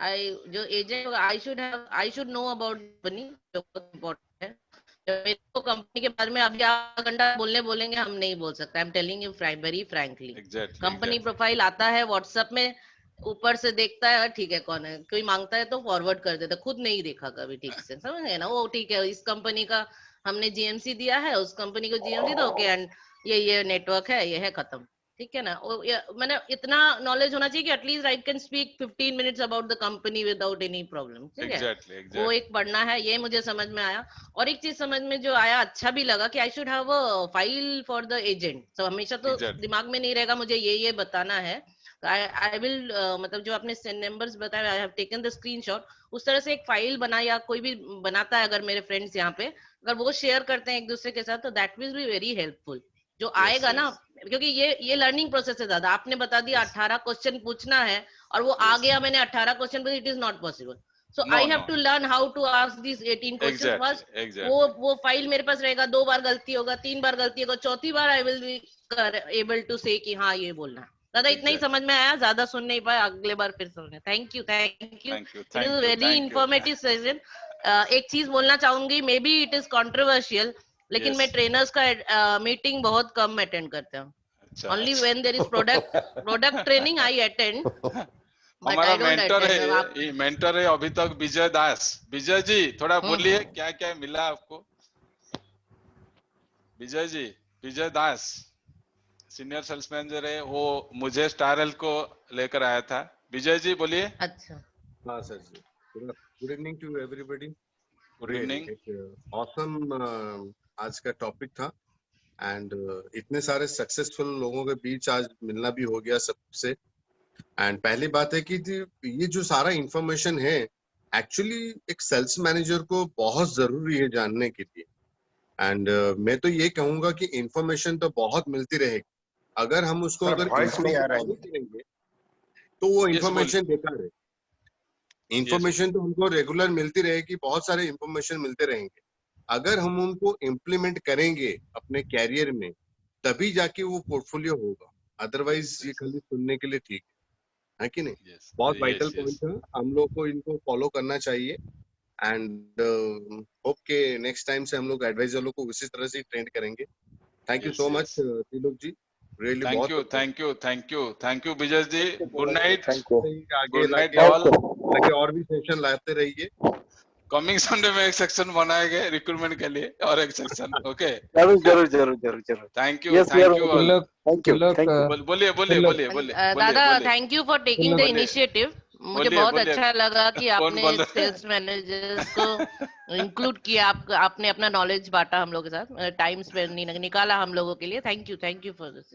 आई जो agent, I should know about company, जो बहुत इम्पोर्टेंट है। मेरे को कंपनी के बारे में अभी आधा घंटा बोलेंगे, हम नहीं बोल सकते। I am telling you very frankly. Company profile आता है व्हाट्सएप में, ऊपर से देखता है, ठीक है कौन है, कोई मांगता है तो फॉरवर्ड कर देता, खुद नहीं देखा कभी ठीक से, समझ गए ना। वो ठीक है, इस कंपनी का हमने जीएमसी दिया है, उस कंपनी को जीएमसी दो, ओके, एंड ये नेटवर्क है, ये है, खत्म, ठीक है ना। मैंने इतना नॉलेज होना चाहिए कि at least I can speak 15 minutes about the company without any problem, ठीक है। वो एक पढ़ना है, ये मुझे समझ में आया। और एक चीज समझ में जो आया, अच्छा भी लगा, कि आई should have a file for the agent. तो हमेशा तो दिमाग में नहीं रहेगा मुझे ये बताना है। आई विल मतलब जो आपने नंबर्स बताए, I have taken the screenshot. उस तरह से एक फाइल बना, या कोई भी बनाता है, अगर मेरे फ्रेंड्स यहाँ पे अगर वो शेयर करते हैं एक दूसरे के साथ, तो that will be very helpful. जो आएगा ना, क्योंकि ये लर्निंग प्रोसेस है दादा। आपने बता दिया 18 क्वेश्चन पूछना है, और वो आ गया, मैंने 18 क्वेश्चन पूछे, it is not possible. So I have to learn how to ask this 18 question first. वो फाइल मेरे पास रहेगा, 2 बार गलती होगा, 3 बार गलती होगा, चौथी बार I will be able to say कि हाँ ये बोलना है। दादा इतना ही समझ में आया, ज्यादा सुन नहीं पाया, अगले बार फिर सुनना। Thank you, it is very informative session. एक चीज बोलना चाहूंगी, may be it is controversial, लेकिन मैं ट्रेनर्स का मीटिंग बहुत कम अटेंड करता हूँ। Only when there is product training I attend. हमारा मेंटर है अभी तक, विजय दास। विजय जी थोड़ा बोलिए, क्या क्या मिला आपको? विजय जी, विजय दास सीनियर सेल्स मैनेजर है, वो मुझे स्टार हेल्थ को लेकर आया था। विजय जी बोलिए। अच्छा, हाँ sir ji, good evening to everybody. Good evening. Awesome आज का टॉपिक था, एंड इतने सारे सक्सेसफुल लोगों के बीच आज मिलना भी हो गया सबसे। एंड पहली बात है कि ये जो सारा इंफॉर्मेशन है, एक्चुअली एक सेल्स मैनेजर को बहुत जरूरी है जानने के लिए। एंड मैं तो ये कहूंगा कि इंफॉर्मेशन तो बहुत मिलती रहेगी, अगर हम उसको अगर करेंगे तो वो इंफॉर्मेशन बेकार है। इंफॉर्मेशन तो हमको रेगुलर मिलती रहेगी, बहुत सारे इंफॉर्मेशन मिलते रहेंगे। अगर हम उनको इम्प्लीमेंट करेंगे अपने कैरियर में, तभी जाके वो पोर्टफोलियो होगा, अदरवाइज ये खाली सुनने के लिए ठीक है कि नहीं? बहुत वाइटल पॉइंट है, हम लोग को इनको फॉलो करना चाहिए। एंड होप के नेक्स्ट टाइम से हम लोग एडवाइजर लोग को उसी तरह से ट्रेंड करेंगे। Thank you so much Trilok ji, really बहुत thank you Vijay ji. Good night. आगे और भी सेशन लाते रहिए। कमिंग संडे में एक सेक्शन बनाएंगे रिक्रूटमेंट के लिए, और एक सेक्शन। ओके, जरूर। Thank you. बोलिए दादा, thank you for taking the initiative. मुझे बहुत अच्छा लगा कि आपने सेल्स मैनेजर्स को इंक्लूड किया, आपने अपना नॉलेज बांटा हम लोग के साथ, टाइम स्पेंड निकाला हम लोगों के लिए। Thank you for this.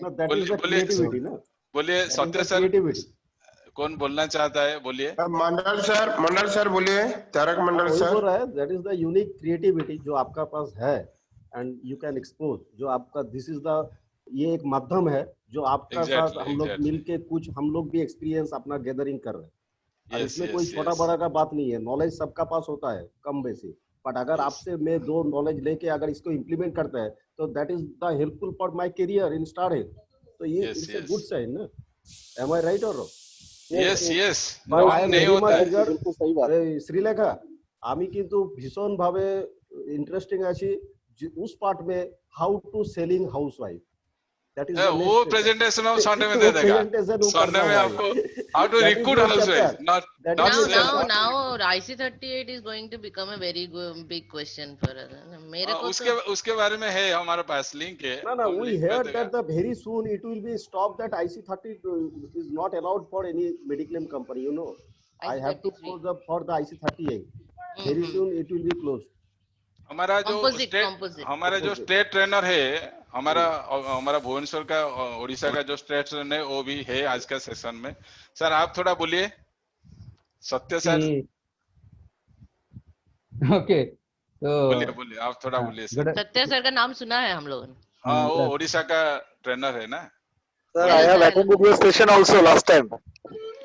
बोलिए सत्य सर, कौन बोलना चाहता है? बोलिए। मंडल सर बोलिए। तारक मंडल सर बोल रहा है, that is the unique creativity जो आपका पास है, एंड यू कैन एक्सपोज जो आपका, दिस इज द, ये एक माध्यम है जो आपका साथ हम लोग मिलके कुछ हम लोग भी एक्सपीरियंस अपना गैदरिंग कर रहे हैं। और इसमें कोई छोटा बड़ा का बात नहीं है, नॉलेज सबका पास होता है कम बेसी, बट अगर आपसे मैं 2 नॉलेज लेके अगर इसको इम्प्लीमेंट करता है, तो that is the helpful for my career in Star Health. तो ये इट्स अ गुड साइन ना, एम आई राइट और रॉन्ग? শ্রীলেখা, আমি কিন্তু ভীষণ ভাবে ইন্টারেস্টিং আছি उस पार्ट में, how to selling housewife. That is वो प्रेजेंटेशन हम संडे में दे देगा। संडे में आपको how to recruit housewife, not now IC38 is going to become a very big question for us. मेरे को उसके बारे में है हमारे पास लिंक है। No, हम we लिंक heard भेजेगा। that the very soon it will be stopped that IC30 is not allowed for any mediclaim company, you know. I have to IC33 close up for the IC30A. Very soon it will be closed. हमारा जो Composite. State trainer है, हमारा भुवनेश्वर का, उड़ीसा का जो state trainer है, वो भी है आज का सेशन में। सर आप थोड़ा बोलिए, सत्य सर। ओके, तो बोलिए आप थोड़ा बोलिए सर। सत्य सर का नाम सुना है हम लोगों ने। हाँ, वो उड़ीसा का ट्रेनर है ना। Sir, I have attended your session also last time.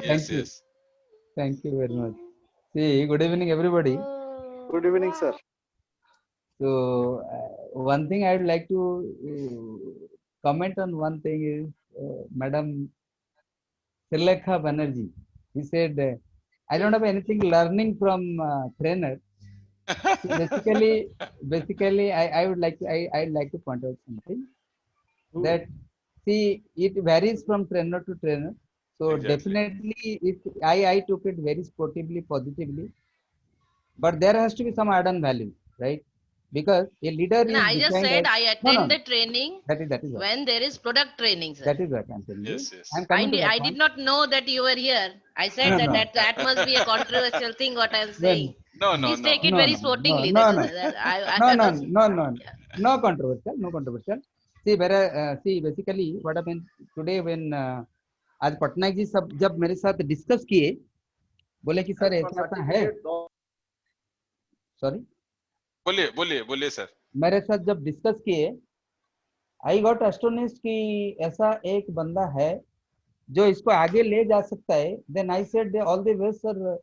Yes. Thank you very much. See, good evening everybody. Good evening, sir. So one thing I would like to comment on one thing is Madam Srilekha Banerjee. He said, I don't have anything learning from trainer. So basically, I would like to I'd like to point out something that see, it varies from trainer to trainer. So Exactly. definitely, I took it very sportively, positively, but there has to be some add-on value, right? Because a leader is. I just said I attend the training. That is what. When there is product training, sir. That is what I'm telling you. Yes. I'm coming to that I point. did not know that you were here. I said that must be a controversial thing. What I'm saying. No. Please take it very sportingly. No, controversial. No controversial. See, basically, what happened today when आज पटनायक जी सब जब मेरे साथ discuss किए, बोले कि sir ऐसा है, सॉरी बोलिए सर। मेरे साथ जब डिस्कस किए, आई गॉट एस्टोनिश्ड कि ऐसा एक बंदा है जो इसको आगे ले जा सकता है। Then I said all the best sir,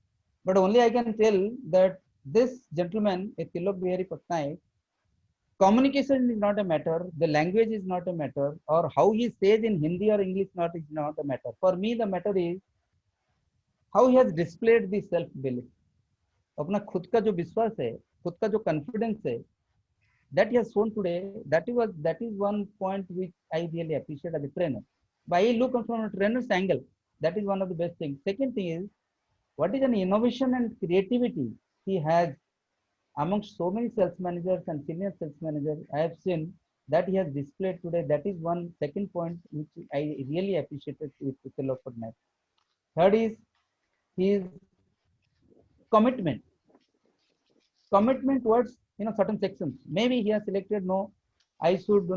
but only I can tell that this gentleman Tilak Bihari Patnaik, communication is not a matter, the language is not a matter, or how he says in Hindi or English is not a matter. For me, the matter is how he has displayed the self belief. अपना खुद का जो विश्वास है, खुद का जो confidence है, that he has shown today. That is one point which I really appreciate as a trainer. But I look from a trainer's angle. That is one of the best things. Second thing is, what is an innovation and creativity he has amongst so many sales managers and senior sales managers I have seen that he has displayed today. That is one second point which I really appreciated with Tilak Patnaik. Third is his commitment towards certain sections. Maybe he has selected, no, I should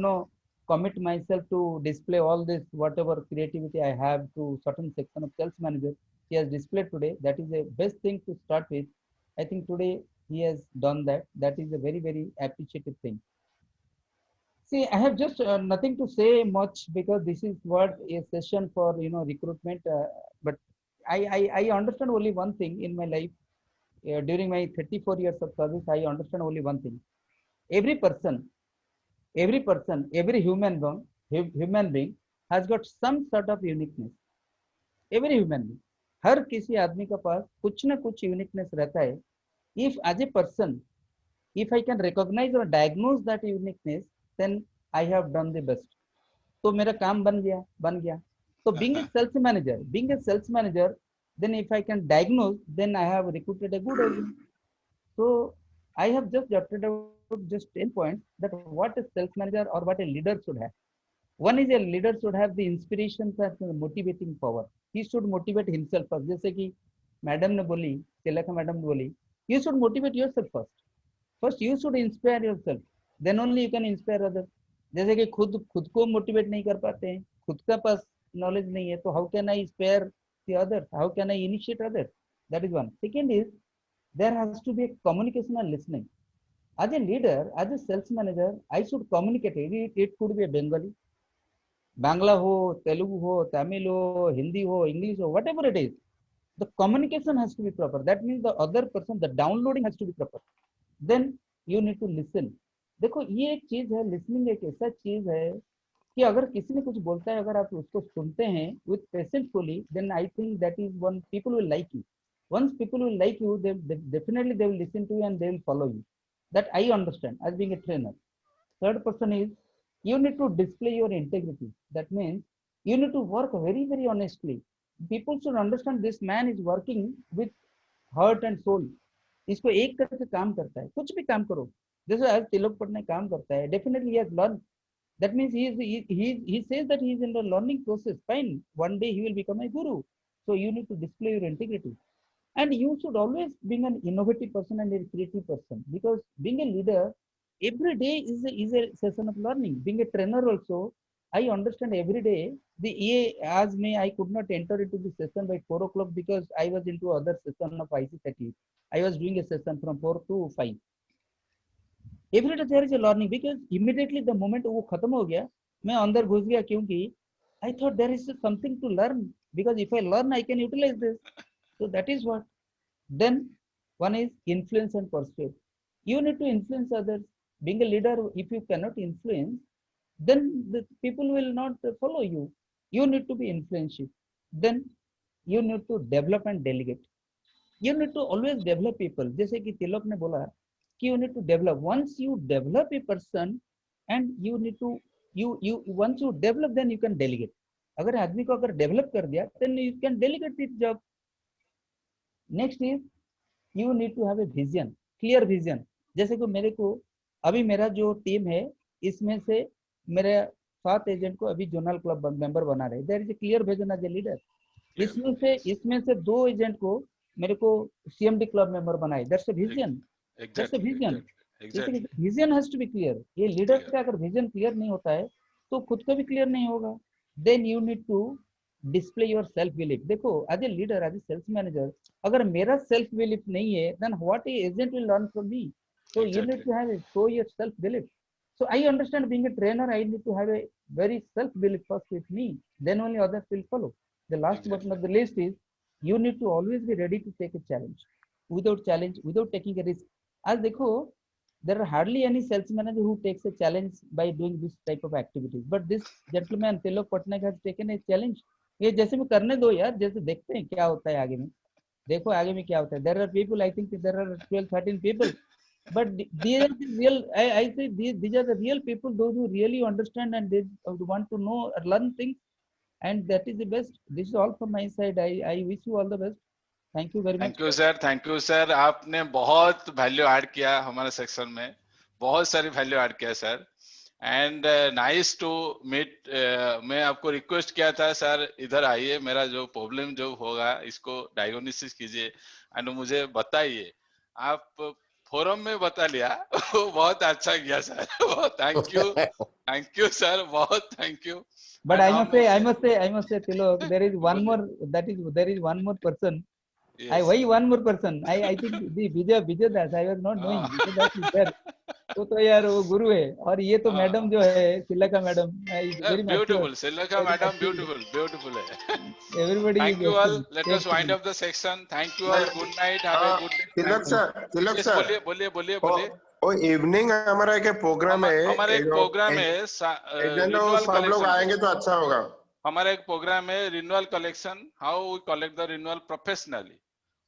commit myself to display all this whatever creativity I have to certain section of sales manager. He has displayed today. That is the best thing to start with. I think today he has done that. That is a very, very appreciated thing. See, I have just nothing to say much because this is what a session for recruitment. But I understand only one thing in my life. During my 34 years of service, I understand only one thing. Every person, every human being has got some sort of uniqueness. Every human being, हर किसी आदमी के पास कुछ ना कुछ uniqueness रहता है. If as a person, if I can recognize or diagnose that uniqueness, then I have done the best. तो मेरा काम बन गया. So being a sales manager, then if I can diagnose, then I have recruited a good agent. So I have just jotted out just 10 points that what a sales manager or what a leader should have. One is a leader should have the inspiration and motivating power. He should motivate himself first. जैसे कि madam ने बोली, तिलक madam ने बोली, you should motivate yourself first. First you should inspire yourself. Then only you can inspire others. जैसे कि खुद को मोटिवेट नहीं कर पाते हैं, खुद का पास नॉलेज नहीं है, तो how can I inspire the others? How can I initiate others? That is one. Second is there has to be a communication and listening. As a leader, as a sales manager, I should communicate. It could be a Bengali, Bangla ho, Telugu ho, Tamil ho, Hindi ho, English ho, whatever it is. The communication has to be proper. That means the other person, the downloading has to be proper. Then you need to listen. देखो ये एक चीज है, listening एक ऐसा चीज है कि अगर किसी ने कुछ बोलता है, अगर आप उसको सुनते हैं with patiently, then I think that is one people will like you. Once people will like you, they definitely they will listen to you and they will follow you. That I understand as being a trainer. Third person is you need to display your integrity. That means you need to work very, very honestly. People should understand this man is working with heart and soul. इसको एक करके काम करता है. कुछ भी काम करो, जैसे आज तिलक पटनायक काम करता है, definitely he has learned. That means he says that he is in the learning process. Fine, one day he will become a guru. So you need to display your integrity, and you should always being an innovative person and a creative person, because being a leader every day is a session of learning. Being a trainer also, I understand every day. The EA as me, I could not enter into the session by 4 o'clock because I was into other session of IC30. I was doing a session from 4 to 5. Every day there is a learning, because immediately the moment वो खत्म हो गया, मैं अंदर घुस गया, क्योंकि I thought there is something to learn, because if I learn I can utilize this. So that is what. Then one is influence and persuade. You need to influence others. Being a leader, if you cannot influence, then the people will not follow you. You need to be influential. Then you need to develop and delegate. You need to always develop people. जैसे कि तिलक ने बोला कि you need to develop. Once you develop a person, and you need to once you develop, then you can delegate. अगर आदमी को अगर develop कर दिया, then you can delegate this job. Next is you need to have a vision, clear vision. जैसे कि मेरे को अभी मेरा जो टीम है, इसमें से मेरे 7 एजेंट को अभी जोनल क्लब मेंबर बना रहे. There is a clear vision as a leader. इसमें से 2 एजेंट को मेरे को सीएमडी क्लब मेंबर बनाए. That's a vision. That's a vision. Vision has to be clear. ये लीडर का अगर विजन क्लियर नहीं होता है तो खुद को भी क्लियर नहीं होगा. Then you need to display your self belief. देखो as a leader, as a sales manager, अगर मेरा सेल्फ बिलीफ नहीं है, then what agent will learn from me. So you need to have show your self belief. So I understand, being a trainer, I need to have a very self belief first with me. Then only others will follow. The last but not the least is you need to always be ready to take a challenge. Without taking a risk. As देखो, there are hardly any sales manager who takes a challenge by doing this type of activities. But this gentleman Tilak Patnaik has taken a challenge. ये जैसे में करने दो यार, जैसे देखते हैं क्या होता है आगे में. देखो आगे में क्या होता है. There are people, I think there are 12-13 people. But these are the real, I say these are the real people, those who really understand and they want to know or learn things, and that is the best. This is all from my side. I wish you all the best. Thank you very much. Thank you sir. Thank you sir. आपने बहुत value add किया हमारे section में, बहुत सारी value add किया sir. And nice to meet. मैं आपको रिक्वेस्ट किया था सर, इधर आइए, मेरा जो प्रॉब्लम जो होगा इसको डायग्नोसिस कीजिए एंड मुझे बताइए. आप फोरम में बता लिया, वो बहुत अच्छा किया सर. थैंक यू सर, बहुत thank you. But I must say Tilak, there is one more person. Yes. Why one more person? I think the Vijay Das, I was not knowing. Vijay Das is there. तो यार वो गुरु है. और ये तो madam जो है, सिल्लका madam, beautiful. सिल्लका madam beautiful है. Everybody. Thank you all. Let us wind up the section. Thank you all. Good night. Have a good day. Tilak sir, बोलिए. वो इवनिंग हमारा एक प्रोग्राम है. हमारा एक प्रोग्राम है. सब लोग आएंगे तो अच्छा होगा. हमारा एक प्रोग्राम है renewal collection. How we collect the renewal professionally.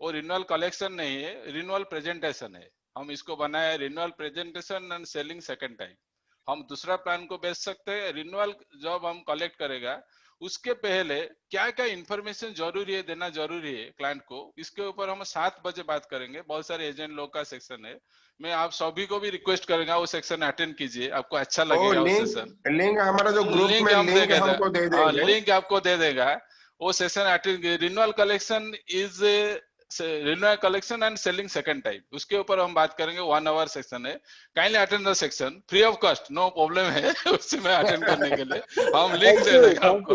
वो रिन्यूअल कलेक्शन नहीं है, रिन्यूअल प्रेजेंटेशन है. हम इसको बनाए renewal presentation and selling second time. हम दूसरा प्लान को बेच सकते हैं. रिन्यूअल जब हम कलेक्ट करेगा उसके पहले क्या क्या इंफॉर्मेशन जरूरी है, देना जरूरी है क्लाइंट को, इसके ऊपर हम 7 बजे बात करेंगे. बहुत सारे एजेंट लोग का सेक्शन है. मैं आप सभी को भी रिक्वेस्ट करूंगा वो सेक्शन अटेंड कीजिए, आपको अच्छा लगेगा. वो सेशन लिंक हमारा जो ग्रुप में लिंक हमको दे देंगे, लिंक आपको दे देगा. वो session attend. Renewal collection is renewal collection and selling second time, उसके ऊपर हम बात करेंगे. 1 आवर सेक्शन है. Kindly attend the section free of cost, no problem है उसमें अटेंड करने के लिए. हम लिंक दे देंगे आपको.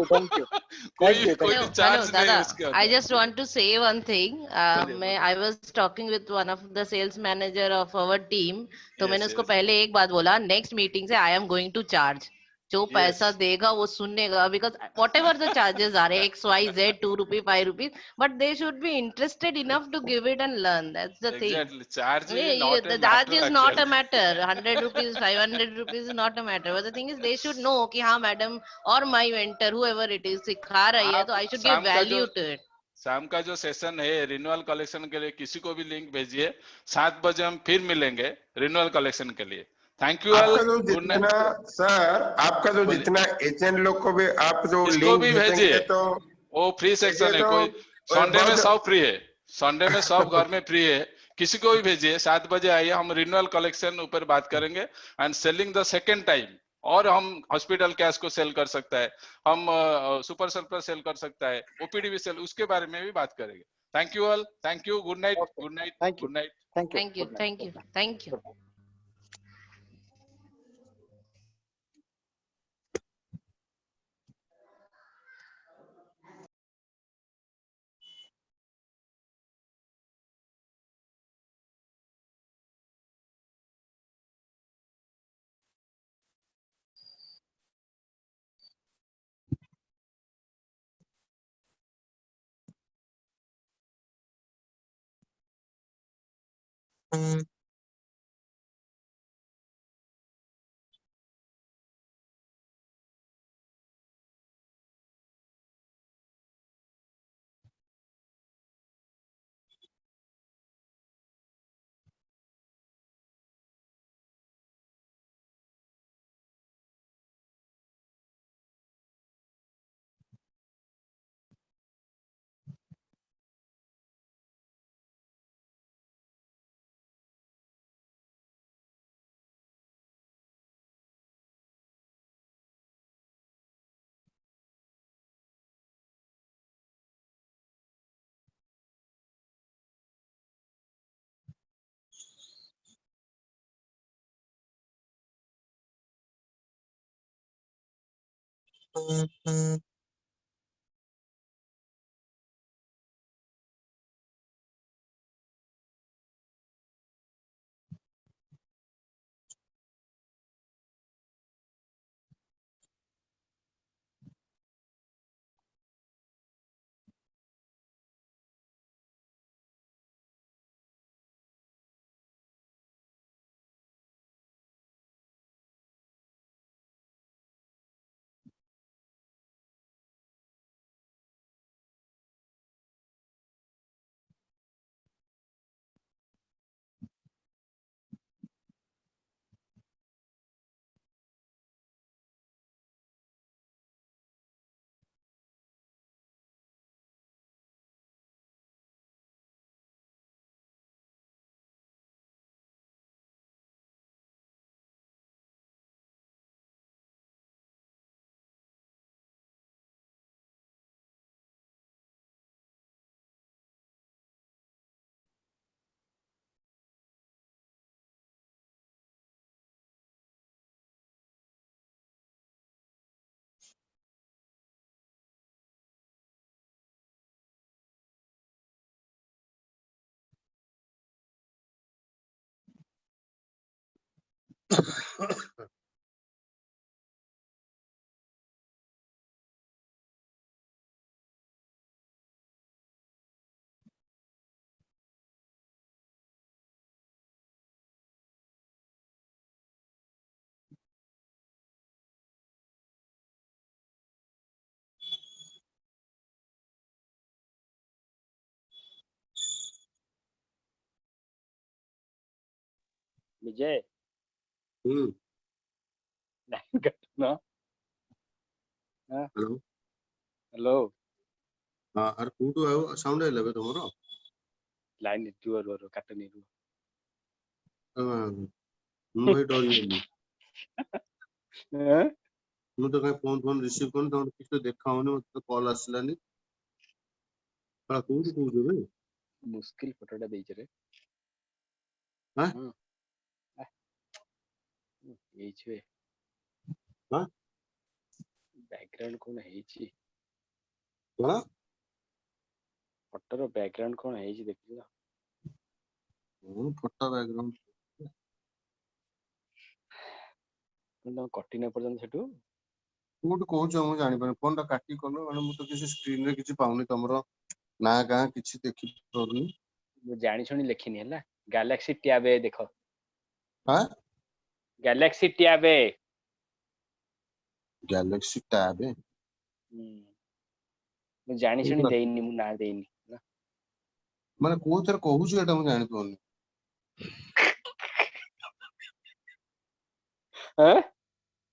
कोई चार्ज नहीं है उसके. I just want to say one thing. I was talking with one of the sales manager of our team. तो मैंने उसको पहले एक बात बोला, नेक्स्ट मीटिंग से I am going to charge. जो पैसा देगा वो सुनेगा, because whatever the charges are, XYZ, 2 rupees, 5 rupees, but they should be interested enough to give it and learn. That's the thing. Exactly. Charge is not a matter. 100 rupees, 500 rupees is not a matter. But the thing is, they should know कि हाँ madam और my mentor, whoever it is, सिखा रही है, तो I should give value to it. शाम का जो सेशन है रिन्यूअल कलेक्शन के लिए, किसी को भी लिंक भेजिए. 7 बजे हम फिर मिलेंगे रिन्यूअल कलेक्शन के लिए. Thank you all. सर आपका जो जितना एजेंट लोग को भी आप जो लिंक भी भेजिए, तो वो फ्री सेक्शन है. कोई संडे में सब फ्री है. संडे में सब घर में फ्री है. किसी को भी भेजिए, 7 बजे आइए, हम रिन्यूअल कलेक्शन ऊपर बात करेंगे and selling the second time. और हम हॉस्पिटल कैश को सेल कर सकता है, हम सुपर सरप्लस सेल कर सकता है, ओपीडी भी सेल, उसके बारे में भी बात करेंगे। Thank you all, thank you, good night, good night, thank you, good night. Thank you, Thank you, thank you, thank you. Vijay hmm. Line कटना। हेलो हेलो हाँ अरे कोठू आयो साउंड आइला बे तमरो लाइन रुह रुह रुह काटनी रुह। ମୁଁ ଭାଇ ଡରିଗଲି। ମୁଁ ତ କାଇଁ ଫୋନ ରିସିଭ କରୁନି, ତମର କିଛି ତ ଦେଖା ହଉନି, ମତେ ତ କଲ୍ ଆସିଲାନି। କୋଉଠି କହୁଛ ବେ? मुश्किल फोटोटा ଦେଇଛ ରେ। हां ହେଇଛି ବେ। हां ବ୍ୟାକଗ୍ରାଉଣ୍ଡ କଣ ହେଇଛି? କଣ ଫଟୋର ବ୍ୟାକଗ୍ରାଉଣ୍ଡ କଣ ହେଇଛି ଦେଖିଲ? ଫଟୋ ବ୍ୟାକଗ୍ରାଉଣ୍ଡ ତମ କଟି ନ ପର୍ଯ୍ୟନ୍ତ ସେଠୁ କୋଉଠି କହୁଛ ମୁଁ ଜାଣିପାରୁନି। ଫୋନ ଟା କାଟି କଲ ମାନେ ମୁଁ ତ କିଛି ସ୍କ୍ରିନ ରେ କିଛି ପାଉନି, ତମର ନା ଗାଁ କିଛି ଦେଖି ପାରୁନି। ମୁଁ ଜାଣି ଶୁଣି ଲେଖିନି ହେଲା। ଗ୍ୟାଲାକ୍ସି ଟ୍ୟାବ ଏ ଦେଖ। हां ଗ୍ୟାଲାକ୍ସି ଟ୍ୟାବ ଏ। गैलेक्सी टैब है। ମୁଁ ଜାଣି ଶୁଣି ଦେଇନି, ମୁଁ ନା ଦେଇନି। ମାନେ କୋଉଥିରେ କହୁଛୁ ଏଟା ମୁଁ ଜାଣି ପାରୁନି।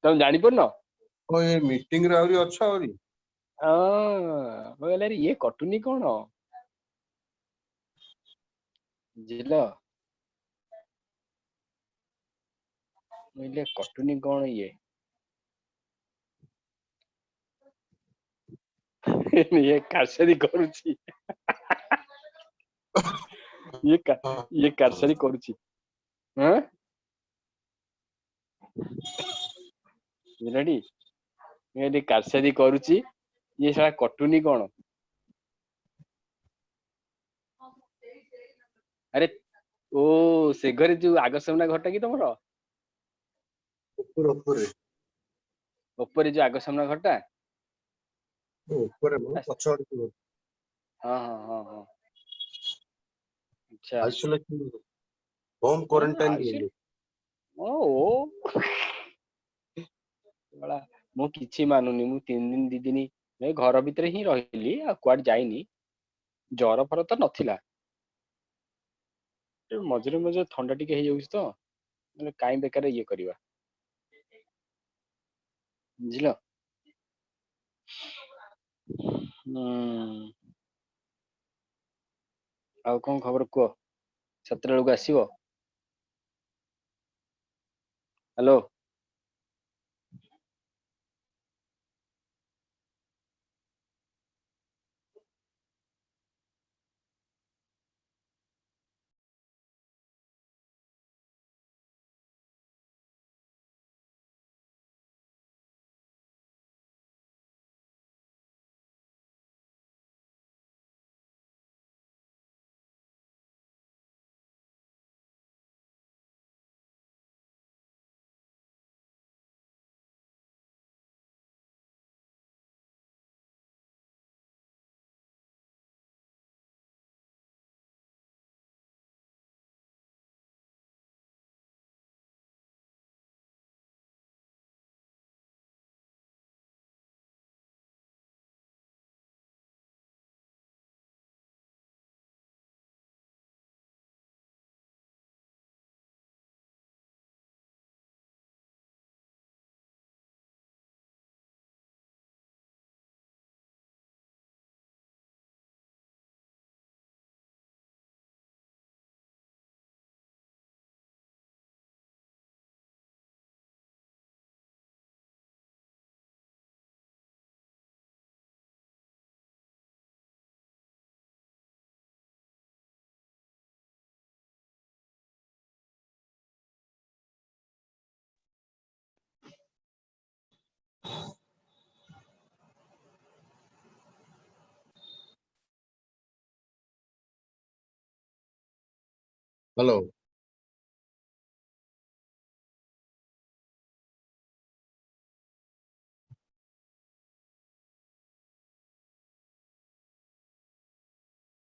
ତମେ ଜାଣିପାରୁନ? ଓ ଏ ମିଟିଂ ରେ ଆହୁରି ଅଛ ଆହୁରି? ମୁଁ କହିଲି ଇଏ କଟୁନି କଣ? ବୁଝିଲ କହିଲେ କଟୁନି କଣ ଇଏ ଇଏ କାରସାରୀ କରୁଛି ଇଏ କାରସାରୀ କରୁଛି ହଁ ବୁଝିଲଟି ଇଏ କାରସାରୀ କରୁଛି ଇଏ ସାରା କଟୁନି କଣ ଆରେ ଓ ସେ ଘରେ ଯୋଉ ଆଗ ସାମ୍ନା ଘରଟା କି ତମର ଉପରେ ଉପରେ ଯୋଉ ଆଗ ସାମ୍ନା ଘରଟା ଉପରେ ପଛ ଆଡକୁ ହଁ ହଁ ହଁ ହଁ ଆଚ୍ଛା आइसोलेशन होम क्वारंटाइन दिए ଓ ଶଳା, ମୁଁ କିଛି ମାନୁନି ମୁଁ 3 ଦିନ 2 ଦିନ ଏ ଘର ଭିତରେ ହିଁ ରହିଲି ଆଉ କୁଆଡେ ଯାଇନି ଜର ଫର ତ ନଥିଲା ମଝିରେ ମଝିରେ ଥଣ୍ଡା ଟିକେ ହେଇଯାଉଛି ତ ମାନେ କାଇଁ ବେକାର ଇଏ କରିବା ବୁଝିଲ ଆଉ କଣ ଖବର କୁହ 7ଟା ବେଳକୁ ଆସିବ ହ୍ୟାଲୋ हेलो